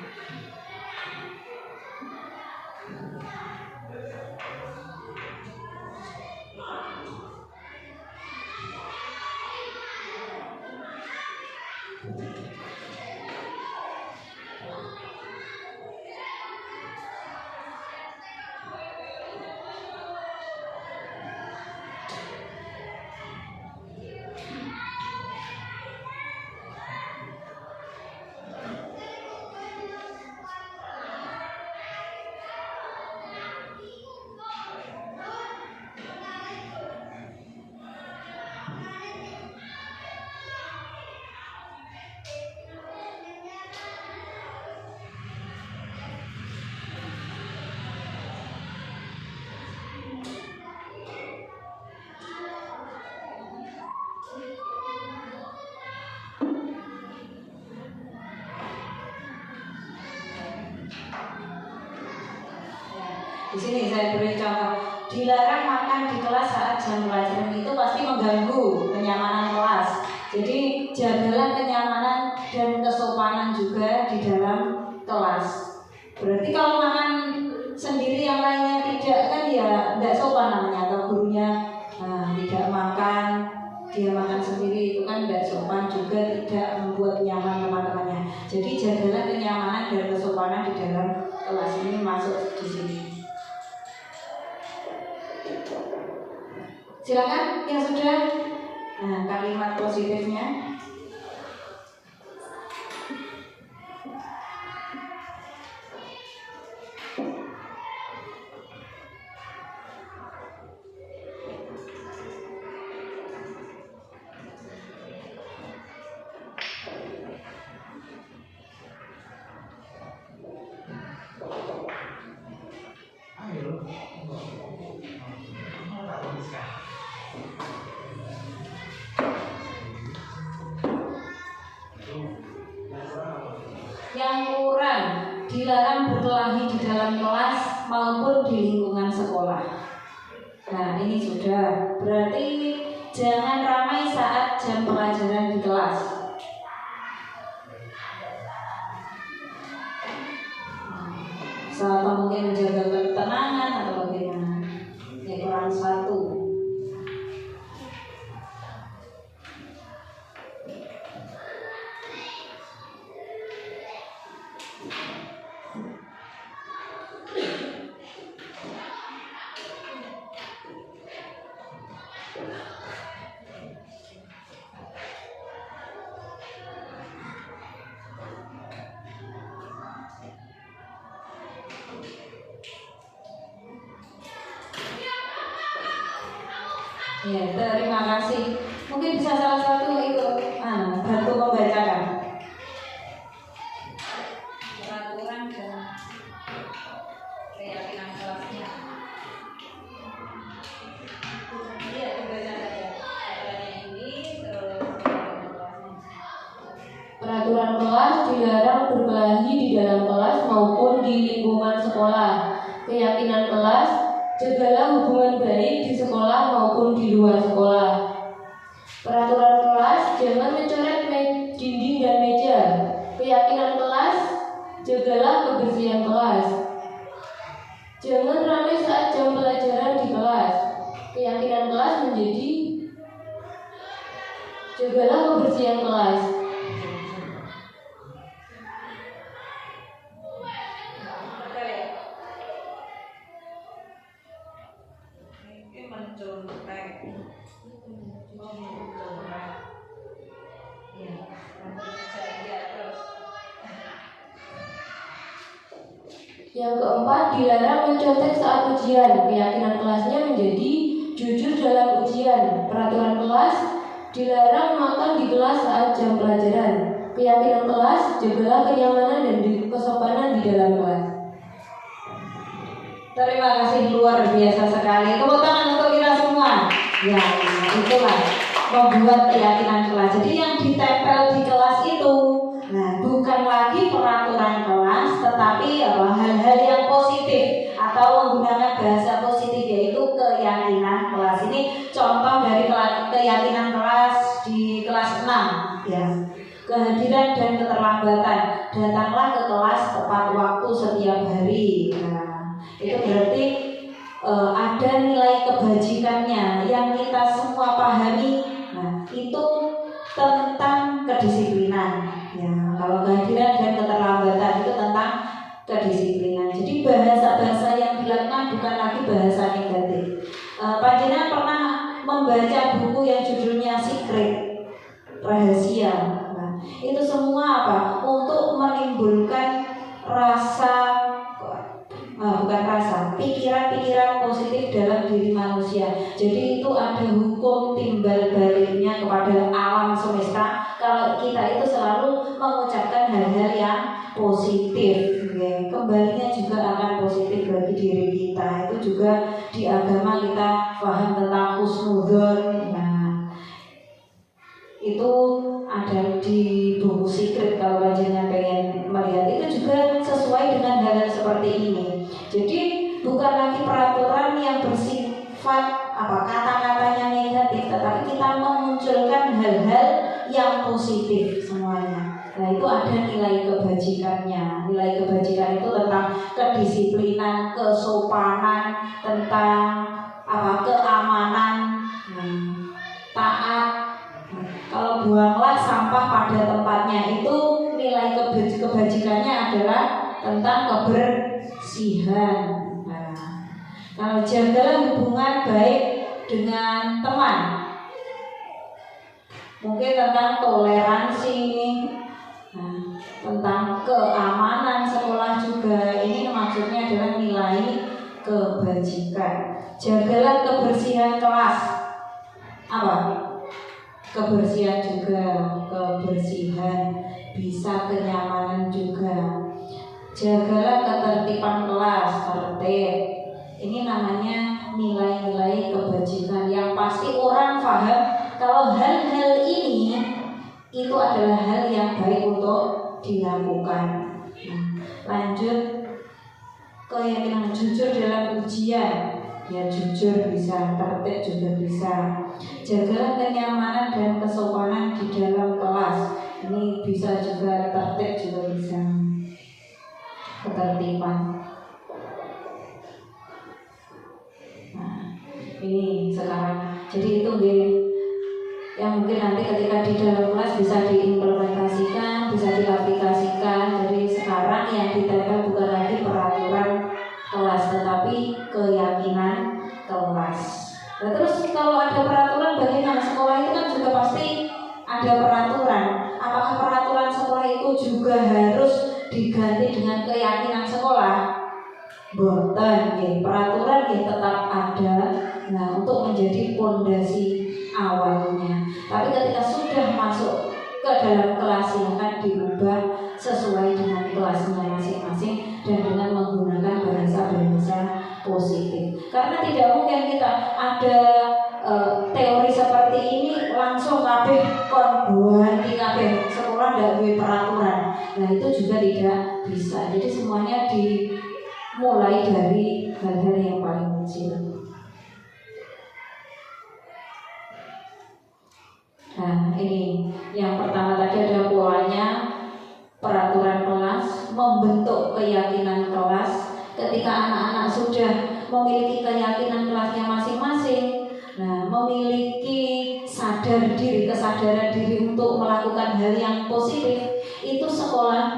Di sini saya beri contoh, dilarang makan di kelas saat jam pelajaran. Itu pasti mengganggu kenyamanan kelas. Jadi jagalah kenyamanan dan kesopanan juga di dalam kelas. Berarti kalau makan sendiri yang lainnya tidak, kan ya tidak sopan namanya. Atau gurunya tidak makan, dia makan sendiri, itu kan tidak sopan, juga tidak membuat nyaman teman-temannya. Jadi jagalah kenyamanan dan kesopanan di dalam kelas. Ini masuk di sini. Silakan yang sudah. Nah, kalimat positifnya. Yang kurang dilarang berkelahi di dalam kelas maupun di lingkungan sekolah. Nah, ini sudah berarti jangan ramai saat jam pelajaran di kelas. Atau mungkin menjaga ketenangan atau bagaimana? Ya, kurang satu. Ya, terima kasih. Mungkin bisa salah satu ikut bantu membacakan peraturan dan keyakinan kelasnya. Iya, dibaca saja. Aturannya ini terus kelasnya. Peraturan kelas dilarang berkelahi di dalam kelas maupun di lingkungan sekolah. Keyakinan kelas, jagalah hubungan baik di sekolah maupun di luar sekolah. Peraturan kelas, jangan mencoret dinding dan meja. Keyakinan kelas, jagalah kebersihan kelas. Jangan ramai saat jam pelajaran di kelas. Keyakinan kelas menjadi jagalah kebersihan kelas. Yang keempat, dilarang mencontek saat ujian. Keyakinan kelasnya menjadi jujur dalam ujian. Peraturan kelas, dilarang makan di kelas saat jam pelajaran. Keyakinan kelas, jagalah kenyamanan dan kesopanan di dalam kelas. Terima kasih, luar biasa sekali. Tepuk tangan untuk kita semua. Ya, itulah membuat keyakinan kelas. Jadi yang ditempel di kelas itu, bukan lagi peraturan kelas, tetapi hal-hal yang positif atau menggunakan bahasa positif, yaitu keyakinan kelas. Ini contoh dari keyakinan kelas di kelas 6. Ya. Kehadiran dan keterlambatan. Datanglah ke kelas tepat waktu setiap hari. Itu berarti ada nilai kebajikannya yang kita semua pahami. Itu tentang kedisiplinan. Ya, kalau kehadiran dan keterlambatan itu tentang kedisiplinan. Jadi bahasa-bahasa yang dilakukan bukan lagi bahasa negatif. Panjenengan pernah membaca buku yang judulnya Secret, rahasia. Itu semua apa? Untuk menimbulkan pikiran-pikiran positif dalam diri manusia. Jadi itu ada hukum timbal baliknya kepada alam semesta. Kalau kita itu selalu mengucapkan hal-hal yang positif, kembalinya juga akan positif bagi diri kita. Itu juga di agama kita paham tentang husnudzon. Itu ada di buku Secret, kalau panjenengan pengen melihat. Itu juga sesuai dengan hal seperti ini. Jadi bukan lagi peraturan yang bersifat kata-katanya negatif, tetapi kita memunculkan hal-hal yang positif semuanya. Nah, itu ada nilai kebajikannya. Nilai kebajikan itu tentang kedisiplinan, kesopanan, tentang keamanan, taat. Kalau buanglah sampah pada tempatnya, itu nilai kebajikannya adalah tentang kebersihan. Kalau jagalah hubungan baik dengan teman, mungkin tentang toleransi, tentang keamanan sekolah juga. Ini maksudnya adalah nilai kebajikan. Jagalah kebersihan kelas. Apa? Kebersihan juga, kebersihan bisa kenyamanan juga. Jagalah ketertiban kelas, tertib. Ini namanya nilai-nilai kebajikan yang pasti orang paham kalau hal-hal ini itu adalah hal yang baik untuk dilakukan. Lanjut, keyakinan jujur dalam ujian. Ya jujur bisa, tertib juga bisa. Jagalah kenyamanan dan kesopanan di dalam kelas. Ini bisa juga, tertib juga bisa. Ketertiban. Nah, ini sekarang. Jadi itu yang mungkin nanti ketika di dalam kelas bisa diimplementasikan, bisa diaplikasikan. Jadi sekarang yang ditempel bukan lagi peraturan kelas, tetapi keyakinan kelas. Nah, terus kalau ada peraturan bagaimana? Sekolah itu kan juga pasti ada peraturan. Apakah peraturan sekolah itu juga harus diganti dengan keyakinan sekolah? Boten, peraturan tetap ada. Nah, untuk menjadi pondasi awalnya. Tapi ketika sudah masuk ke dalam kelas, silahkan diubah sesuai dengan kelasnya masing-masing dan dengan menggunakan bahasa-bahasa positif. Karena tidak mungkin kita ada teori seperti ini langsung kabeh kon ganti kabeh sekolah ndak duwe peraturan. Nah, itu juga tidak bisa. Jadi semuanya dimulai dari hal-hal yang paling kecil. Nah, ini yang pertama tadi ada polanya, peraturan kelas, membentuk keyakinan kelas. Ketika anak-anak sudah memiliki keyakinan kelasnya masing-masing, nah, memiliki kesadaran diri untuk melakukan hal yang positif, itu sekolah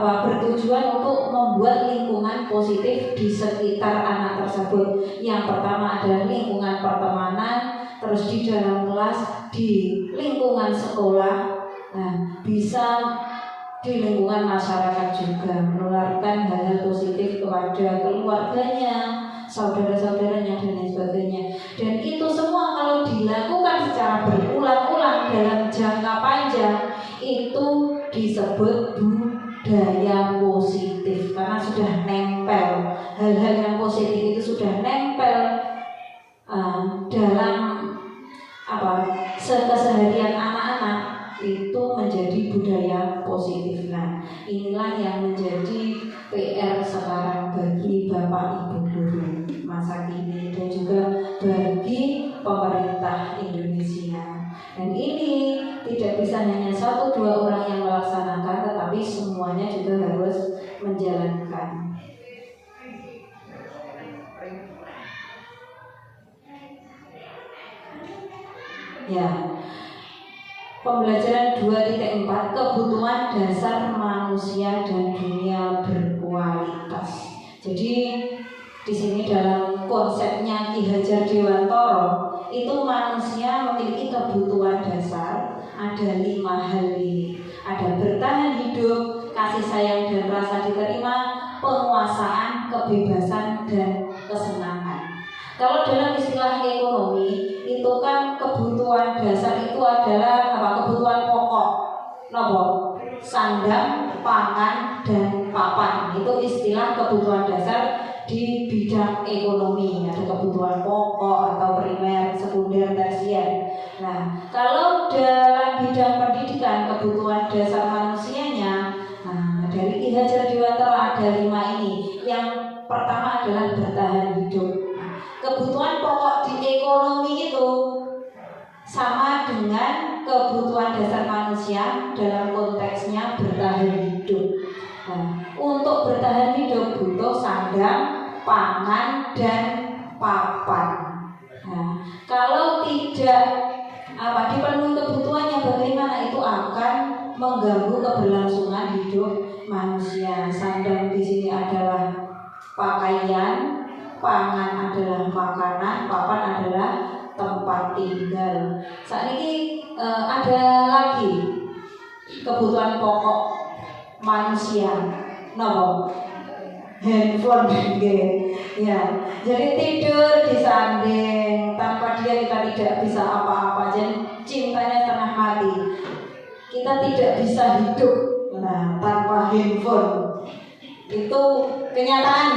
bertujuan untuk membuat lingkungan positif di sekitar anak tersebut. Yang pertama adalah lingkungan pertemanan, terus di dalam kelas, di lingkungan sekolah, nah, bisa di lingkungan masyarakat juga, menularkan hal-hal positif kepada keluarganya, saudara-saudaranya dan lain sebagainya. Dan itu semua kalau dilakukan secara berulang-ulang dalam jangka panjang, itu disebut budaya positif, karena sudah nempel. Hal-hal yang positif itu sudah nempel dalam keseharian anak-anak, itu menjadi budaya positif. Nah, inilah yang menjadi PR sekarang bagi Bapak Ibu guru masa kini dan juga bagi pemerintah Indonesia. Dan ini tidak bisa hanya 1-2 orang yang melaksanakan, tetapi semuanya juga harus menjalankan. Ya, pembelajaran 2.4, kebutuhan dasar manusia dan dunia berkualitas. Jadi di sini dalam konsepnya Ki Hajar Dewantara, itu manusia memiliki kebutuhan dasar, ada 5 hal ini. Ada bertahan hidup, kasih sayang dan rasa diterima, penguasaan, kebebasan dan kesenangan. Kalau dalam istilah ekonomi, itu kan kebutuhan dasar itu adalah kebutuhan pokok. Sandang, pangan, dan papan. Itu istilah kebutuhan dasar di bidang ekonomi. Ada kebutuhan pokok atau primer, sekunder, tersier. Nah, kalau dalam bidang pendidikan, kebutuhan dasar manusianya, dari Ki Hajar Dewantara ada 5 ini. Yang pertama adalah bertahan hidup. Kebutuhan pokok di ekonomi itu sama dengan kebutuhan dasar manusia dalam konteksnya bertahan hidup. Nah, untuk bertahan hidup butuh sandang, pangan, dan papan. Nah, kalau tidak dipenuhi kebutuhannya, bagaimana itu akan mengganggu keberlangsungan hidup manusia. Sandang di sini adalah pakaian, pangan adalah makanan, papan adalah tempat tinggal. Saat ini ada lagi kebutuhan pokok manusia, handphone, ya. Jadi tidur disanding, tanpa dia kita tidak bisa apa-apa. Jadi cintanya setengah mati. Kita tidak bisa hidup tanpa handphone. Itu kenyataan,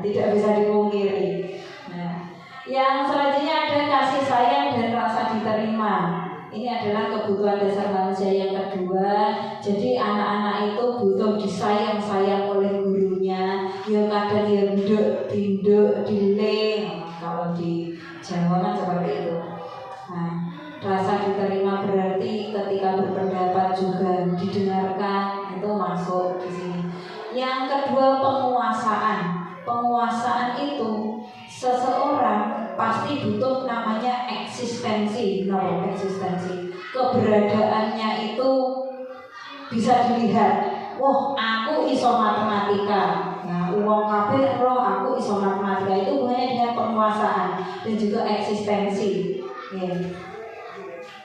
tidak bisa dipungkiri. Nah, yang selanjutnya ada kasih sayang dan rasa diterima. Ini adalah kebutuhan dasar manusia yang kedua. Jadi anak-anak itu butuh betul-betul disayang-sayang oleh gurunya, ya kadang ya nduk, dile, kalau di Jawa kan seperti itu. Nah, rasa diterima berarti ketika berpendapat juga didengarkan, itu masuk di sini. Yang kedua, penguasaan itu seseorang pasti butuh namanya eksistensi. Keberadaannya itu bisa dilihat. Wah, aku iso matematika. Nah, uang kabeh roh aku iso matematika, itu hubungannya dengan penguasaan dan juga eksistensi.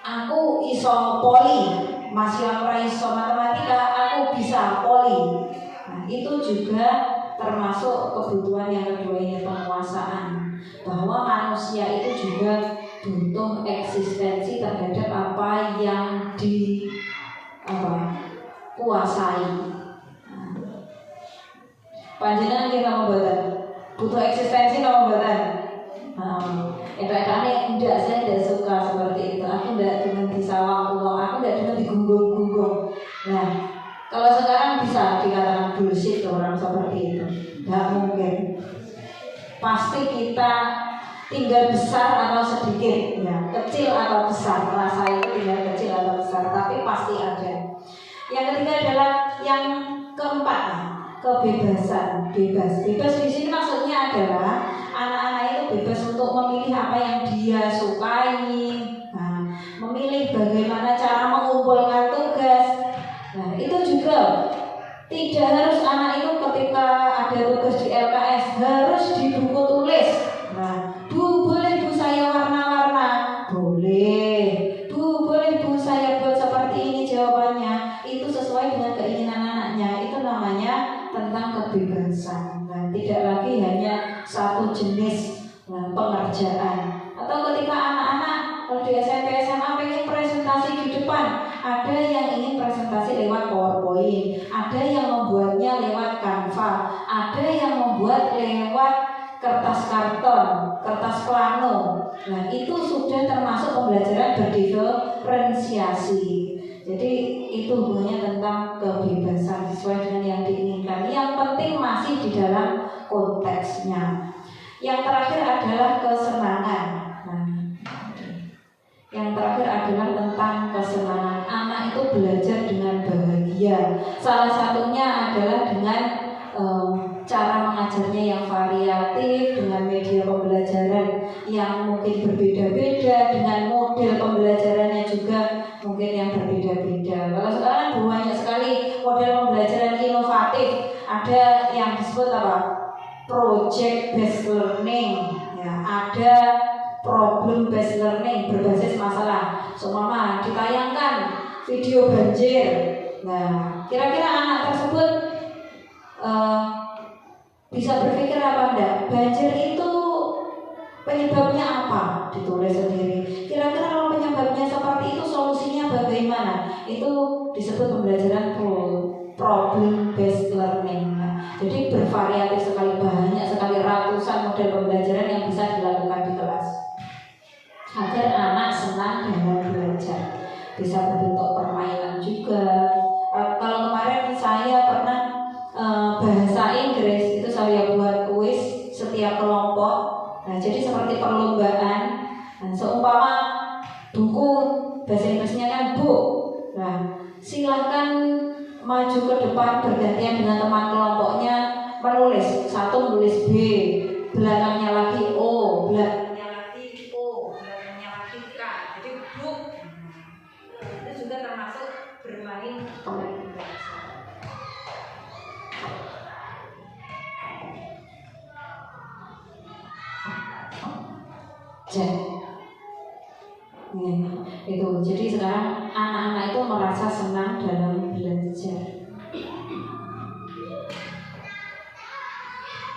Aku iso poli, masih ora iso matematika, aku bisa poli. Nah, itu juga termasuk kebutuhan yang kedua ini, penguasaan. Bahwa manusia itu juga butuh eksistensi terhadap apa yang kuasai. Panjenengan kita membuat butuh eksistensi kalau mboten. Edane enggak, saya tidak suka seperti itu. Aku tidak cuma disawang uang, aku tidak cuma digunggung-gunggung. Nah, kalau sekarang bisa dikatakan bullshit orang seperti itu. Tidak mungkin. Pasti kita tinggal besar atau sedikit, ya, kecil atau besar. Rasa itu tinggal kecil atau besar, tapi pasti ada. Yang ketiga adalah yang keempat, kebebasan. Bebas di sini maksudnya adalah anak-anak itu bebas untuk memilih apa yang dia sukai, memilih bagaimana cara mengumpulkan tugas. Nah, itu juga tidak harus anak itu ketika ada tugas di LKS harus di buku tulis. Nah, Bu, boleh Bu saya warna-warna? Boleh. Bu, boleh Bu saya buat seperti ini jawabannya. Itu sesuai dengan keinginan anaknya. Itu namanya tentang kebebasan. Nah, tidak lagi hanya satu jenis pengerjaan. Atau ketika anak-anak kalau di SMP SMA pengen presentasi di depan, ada yang ingin presentasi lewat PowerPoint, ada yang membuatnya lewat Canva, ada yang membuat lewat kertas karton, kertas plano. Nah, itu sudah termasuk pembelajaran berdiferensiasi. Jadi itu hubungannya tentang kebebasan sesuai dengan yang diinginkan. Yang penting masih di dalam konteksnya. Yang terakhir adalah kesenangan. Yang terakhir adalah tentang kesenangan. Anak itu belajar dengan bahagia. Salah satunya adalah dengan cara mengajarnya yang variatif, dengan media pembelajaran yang mungkin berbeda-beda, dengan model pembelajarannya juga mungkin yang berbeda-beda. Kalau sekarang banyak sekali model pembelajaran inovatif. Ada yang disebut apa? Project based learning, ya, ada problem based learning berbasis masalah. Seumpama ditayangkan video banjir. Nah, kira-kira anak tersebut bisa berpikir apa enggak? Banjir itu penyebabnya apa? Ditulis sendiri. Kira-kira kalau penyebabnya seperti itu, solusinya bagaimana? Itu disebut pembelajaran problem based learning. Jadi bervariatif sekali, banyak sekali, ratusan model pembelajaran yang bisa dilakukan di kelas agar anak senang dalam belajar. Bisa berbentuk permainan juga. Kalau kemarin saya pernah bahasa Inggris itu saya buat kuis setiap kelompok. Nah, jadi seperti perlombaan. Nah, seumpama buku bahasa Inggrisnya kan book. Nah, silakan maju ke depan bergantian dengan teman kelompoknya menulis. Satu menulis B, belakangnya lagi O, belakangnya lagi O, belakangnya lagi K. Jadi book. Itu juga termasuk bermain bahasa. Itu jadi sekarang anak-anak itu merasa senang dalam belajar.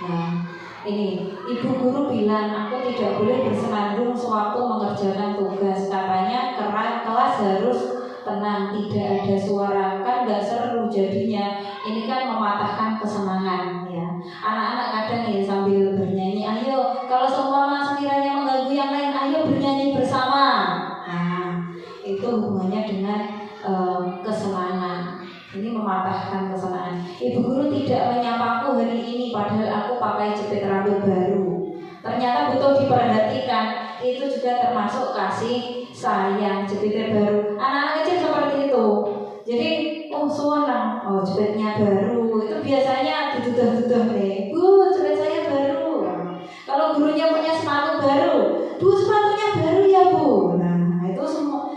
Nah, ini ibu guru bilang aku tidak boleh bersenandung sewaktu mengerjakan tugas. Katanya kelas harus tenang, tidak ada suara, kan nggak seru jadinya. Ini kan mematahkan kesenangan, ya. Anak-anak kadang ya sambil bernyanyi, ayo kalau semua sekiranya mengganggu yang lain, ayo bernyanyi bersama. Nah, itu hubungannya dengan kesenangan. Ini mematahkan kesenangan. Ibu guru tidak menyapaku hari ini padahal aku pakai jepit rambut baru. Ternyata butuh diperhatikan. Itu juga termasuk kasih sayang. Jepitnya baru. Anak-anak kecil seperti itu. Jadi, suara, jepitnya baru. Itu biasanya diduduh-duduh nih. Bu, jepit saya baru. Kalau gurunya punya sepatu baru, Bu, sepatunya baru ya Bu. Nah, itu semua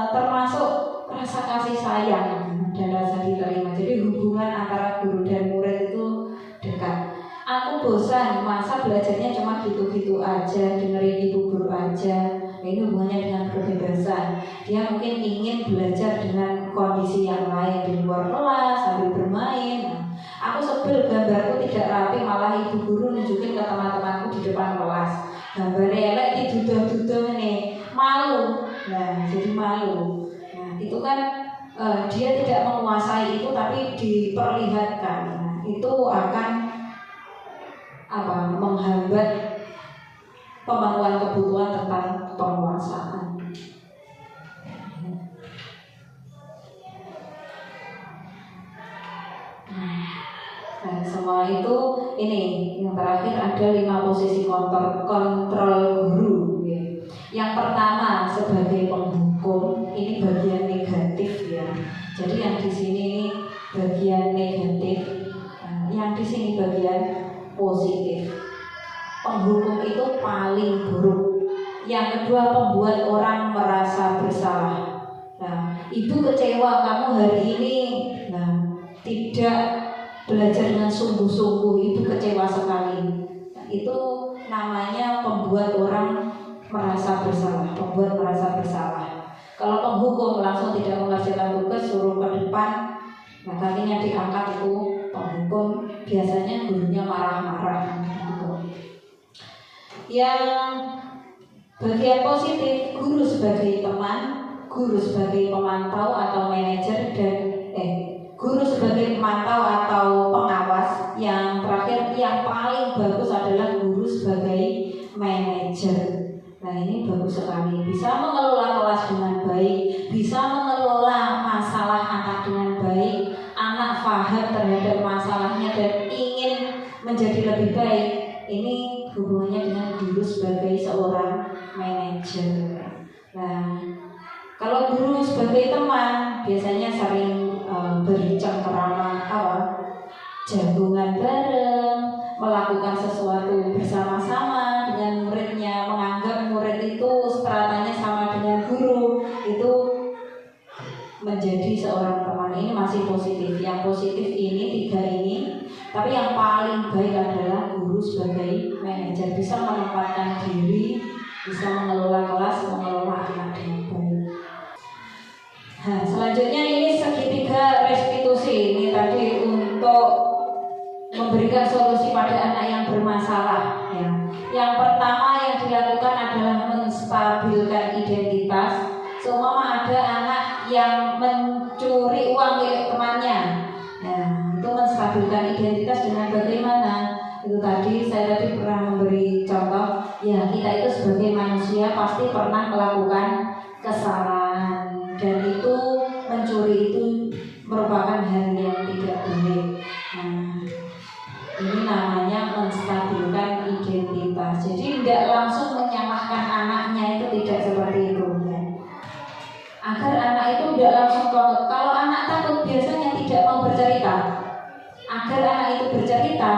termasuk rasa kasih sayang dan rasa diterima. Jadi hubungan antara guru dan murid itu dekat. Aku bosan, masa belajarnya cuma gitu-gitu aja, dengerin ibu guru aja. Ini hubungannya dengan kebebasan. Dia mungkin ingin belajar dengan kondisi yang lain di luar kelas sambil bermain. Aku sebel gambarku tidak rapi, malah ibu guru nunjukin ke teman-temanku di depan kelas. Gambarnya elek diduduh-duduh nih, malu. Nah, jadi malu. Nah, itu kan dia tidak menguasai itu tapi diperlihatkan. Nah, itu akan menghambat pemenuhan kebutuhan tentang penguasaan. Nah, semua itu ini yang terakhir ada 5 posisi kontrol guru. Yang pertama sebagai penghukum, ini bagian negatif ya. Jadi yang di sini bagian negatif, yang di sini bagian positif. Penghukum itu paling buruk. Yang kedua, pembuat orang merasa bersalah. Nah, ibu kecewa kamu hari ini, tidak belajar dengan sungguh-sungguh, ibu kecewa sekali. Nah, itu namanya pembuat orang merasa bersalah, pembuat merasa bersalah. Kalau penghukum langsung tidak mengerjakan tugas, suruh ke depan, nah kakinya diangkat, itu penghukum, biasanya gurunya marah-marah. Yang bagian positif, guru sebagai teman, guru sebagai pemantau atau manajer, dan guru sebagai pemantau atau pengawas. Yang terakhir, yang paling bagus adalah guru sebagai manajer. Nah, ini bagus sekali, bisa mengelola kelas dengan baik, bisa mengelola masalah anak dengan baik, anak paham terhadap masalahnya dan ingin menjadi lebih baik. Ini hubungannya dengan guru sebagai seorang manajer. Nah, kalau guru sebagai teman biasanya sering bercengkerama, jagungan bareng, melakukan sesuatu bersama-sama dengan muridnya, menganggap murid itu stratanya sama dengan guru. Itu menjadi seorang teman, ini masih positif. Yang positif ini 3 ini. Tapi yang paling baik adalah guru sebagai manajer, bisa menempatkan diri, bisa mengelola kelas, mengelola anak dengan baik. Nah, selanjutnya ini segitiga restitusi. Ini tadi untuk memberikan solusi pada anak yang bermasalah. Ya. Yang pertama yang dilakukan adalah menstabilkan identitas. Seumpama ada anak yang mencuri uang milik temannya, itu menstabilkan identitas dengan bagaimana? Itu tadi saya pernah memberi contoh. Ya, kita itu sebagai manusia pasti pernah melakukan kesalahan, dan itu mencuri itu merupakan hal yang tidak baik. Nah, ini namanya menstabilkan identitas. Jadi tidak langsung menyalahkan anaknya, itu tidak seperti itu ya. Agar anak itu tidak langsung takut. Kalau anak takut biasanya tidak mau bercerita. Agar anak itu bercerita,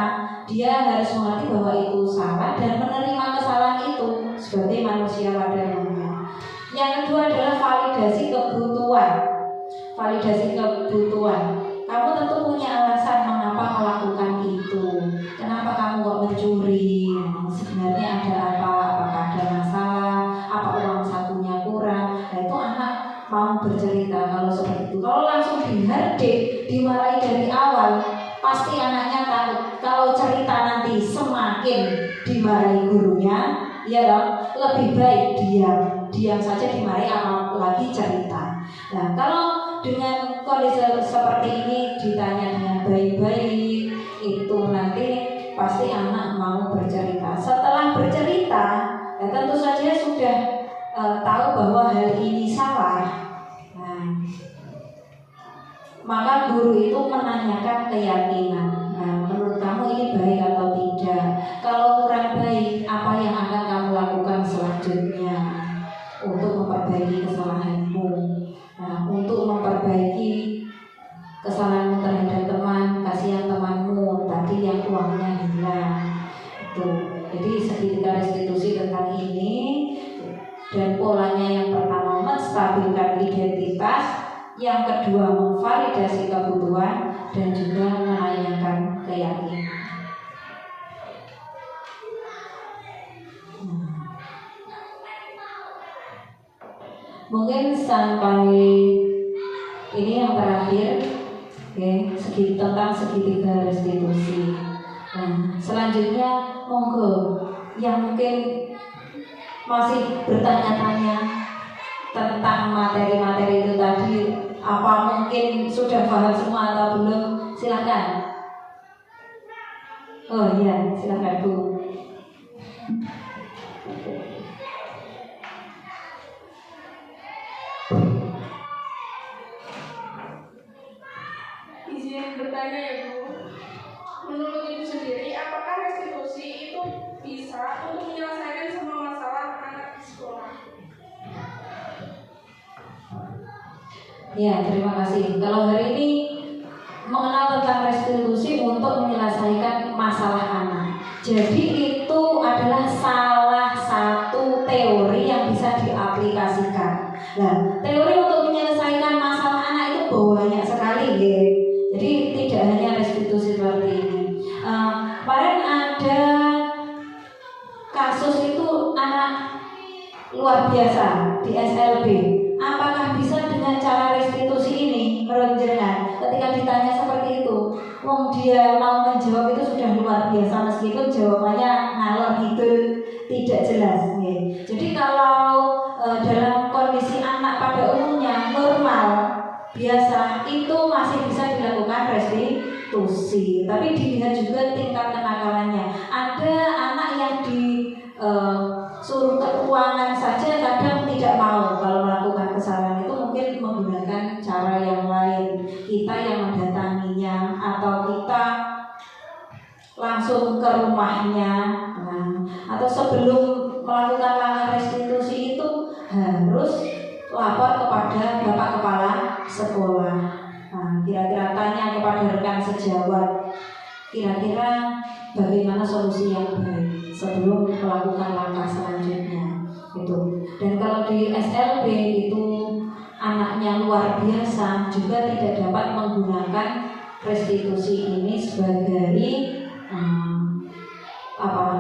dia harus mengerti bahwa itu salah dan menerima kesalahan itu sebagai manusia pada umumnya. Yang kedua adalah validasi kebutuhan. Validasi kebutuhan. Kamu tentu punya alasan mengapa melakukan itu. Kenapa kamu kok mencuri? Sebenarnya ada apa? Apakah ada masalah? Apa uang sakunya kurang? Nah, itu anak mau bercerita. Kalau seperti itu, kalau langsung dihardik, dimarahi dari awal, pasti anaknya takut. Kalau cerita nanti semakin dimarahi gurunya, ya lebih baik diam saja, dimarahi apalagi cerita. Nah, kalau dengan kondisi seperti ini ditanya dengan baik-baik, itu nanti pasti anak mau bercerita. Setelah bercerita, ya tentu saja sudah tahu bahwa hal ini salah. Nah, maka guru itu menanyakan keyakinan. Nah, menurut kamu ini baik atau tidak? Kalau kurang baik, apa yang akan kamu lakukan selanjutnya untuk memperbaiki kesalahanmu? Nah, untuk memperbaiki kesalahanmu terhadap teman, kasihan temanmu tadi yang uangnya hilang. Jadi segitiga restitusi tentang ini, dan polanya yang pertama menstabilkan identitas, yang kedua memvalidasi kebutuhan, dan juga menanyakan keyakinan. Mungkin sampai ini yang terakhir, tentang segitiga restitusi. Nah, selanjutnya monggo yang mungkin masih bertanya-tanya tentang materi-materi itu tadi, apa mungkin sudah paham semua atau belum? Silakan. Oh iya, silakan Bu. Izin bertanya ya Bu, menurut Ibu sendiri apakah restitusi itu bisa untuk menyelesaikan semua masalah anak di sekolah? Ya, terima kasih. Kalau hari ini mengenal tentang restitusi untuk menyelesaikan masalah anak. Jadi itu adalah salah satu teori yang bisa diaplikasikan. Nah, teori untuk menyelesaikan masalah anak itu banyak sekali, ya. Jadi tidak hanya restitusi seperti ini. Kemarin ada kasus itu anak luar biasa di SLB. Apakah bisa dengan cara restitusi ini menurut jenengan? Ketika ditanya seperti itu, wong dia mau menjawab itu sudah luar biasa meskipun jawabannya ngalor gitu, tidak jelas. Jadi kalau dalam kondisi anak pada umumnya normal biasa itu masih bisa dilakukan restitusi. Tapi dilihat juga tingkat kenakalannya. Ada anak yang suruh ke ruangan saja kadang tidak mau kalau melakukan kesalahan itu, mungkin menggunakan cara yang lain, kita yang mendatanginya atau kita langsung ke rumahnya. Atau sebelum melakukan langkah restitusi itu harus lapor kepada Bapak Kepala Sekolah. Kira-kira tanya kepada rekan sejawat, kira-kira bagaimana solusi yang baik sebelum melakukan langkah selanjutnya itu. Dan kalau di SLB itu anaknya luar biasa, juga tidak dapat menggunakan restitusi ini sebagai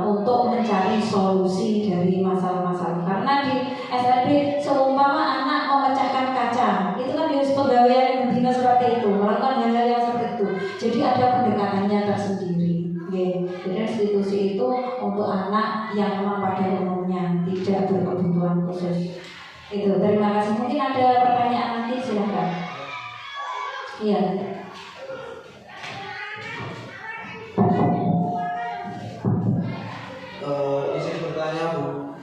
untuk mencari solusi dari masalah-masalah. Karena di SLB seumpama anak memecahkan kaca, itu kan harus pegawaian yang berbina seperti itu, melakukan hal-hal yang seperti itu. Jadi ada pendekatannya tersendiri. Jadi restitusi itu untuk anak yang memang pada umumnya tidak berkebutuhan khusus. Itu. Terima kasih. Mungkin ada pertanyaan nanti, silakan. Iya. Izin bertanya Bu,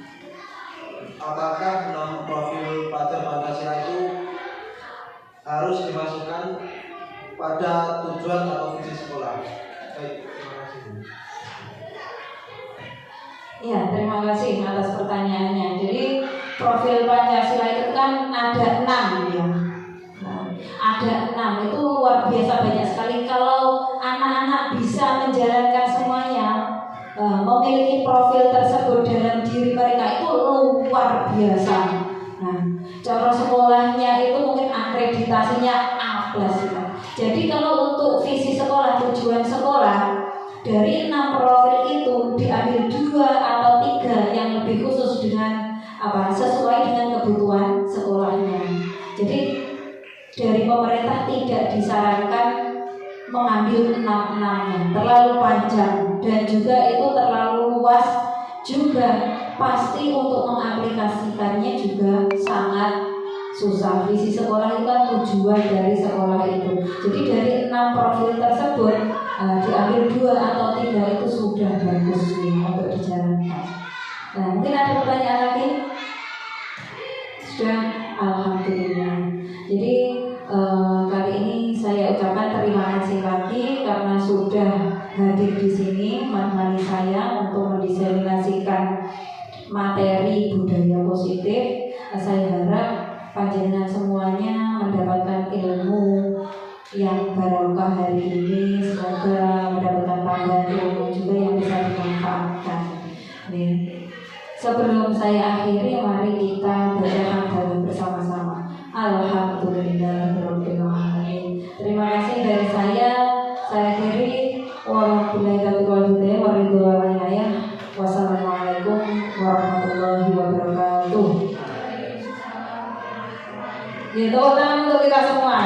apakah profil pelajar Pancasila itu harus dimasukkan pada tujuan atau visi sekolah? Baik, terima kasih Bu. Ya, terima kasih atas pertanyaannya. Jadi profil Pancasila itu kan ada 6 ya. Ada 6, itu luar biasa banyak sekali. Kalau anak-anak bisa menjalankan semuanya, memiliki profil tersebut dalam diri mereka, itu luar biasa. Cara sekolahnya itu mungkin akreditasinya A+. Jadi kalau untuk visi sekolah, tujuan sekolah, dari 6 profil itu diambil 2 atau 3 yang lebih khusus dengan sesuai dengan kebutuhan sekolahnya. Jadi dari pemerintah tidak disarankan mengambil 6-6-nya, terlalu panjang dan juga itu terlalu luas juga, pasti untuk mengaplikasikannya juga sangat susah. Visi sekolah itu kan tujuan dari sekolah itu. Jadi dari 6 profil tersebut diambil 2 atau 3 itu sudah bagus untuk dijalankan. Mungkin ada pertanyaan lagi? Sudah, alhamdulillah. Jadi kali ini saya barokah hari ini, semoga mendapatkan tambahan ilmu juga yang bisa dimanfaatkan. Nih, sebelum saya akhiri, mari kita baca hamdalah bersama-sama. Alhamdulillahirabbil alamin. Terima kasih dari saya akhiri. Wassalamualaikum warahmatullahi wabarakatuh. Wassalamualaikum warahmatullahi wabarakatuh. Gitu, tangan untuk kita semua.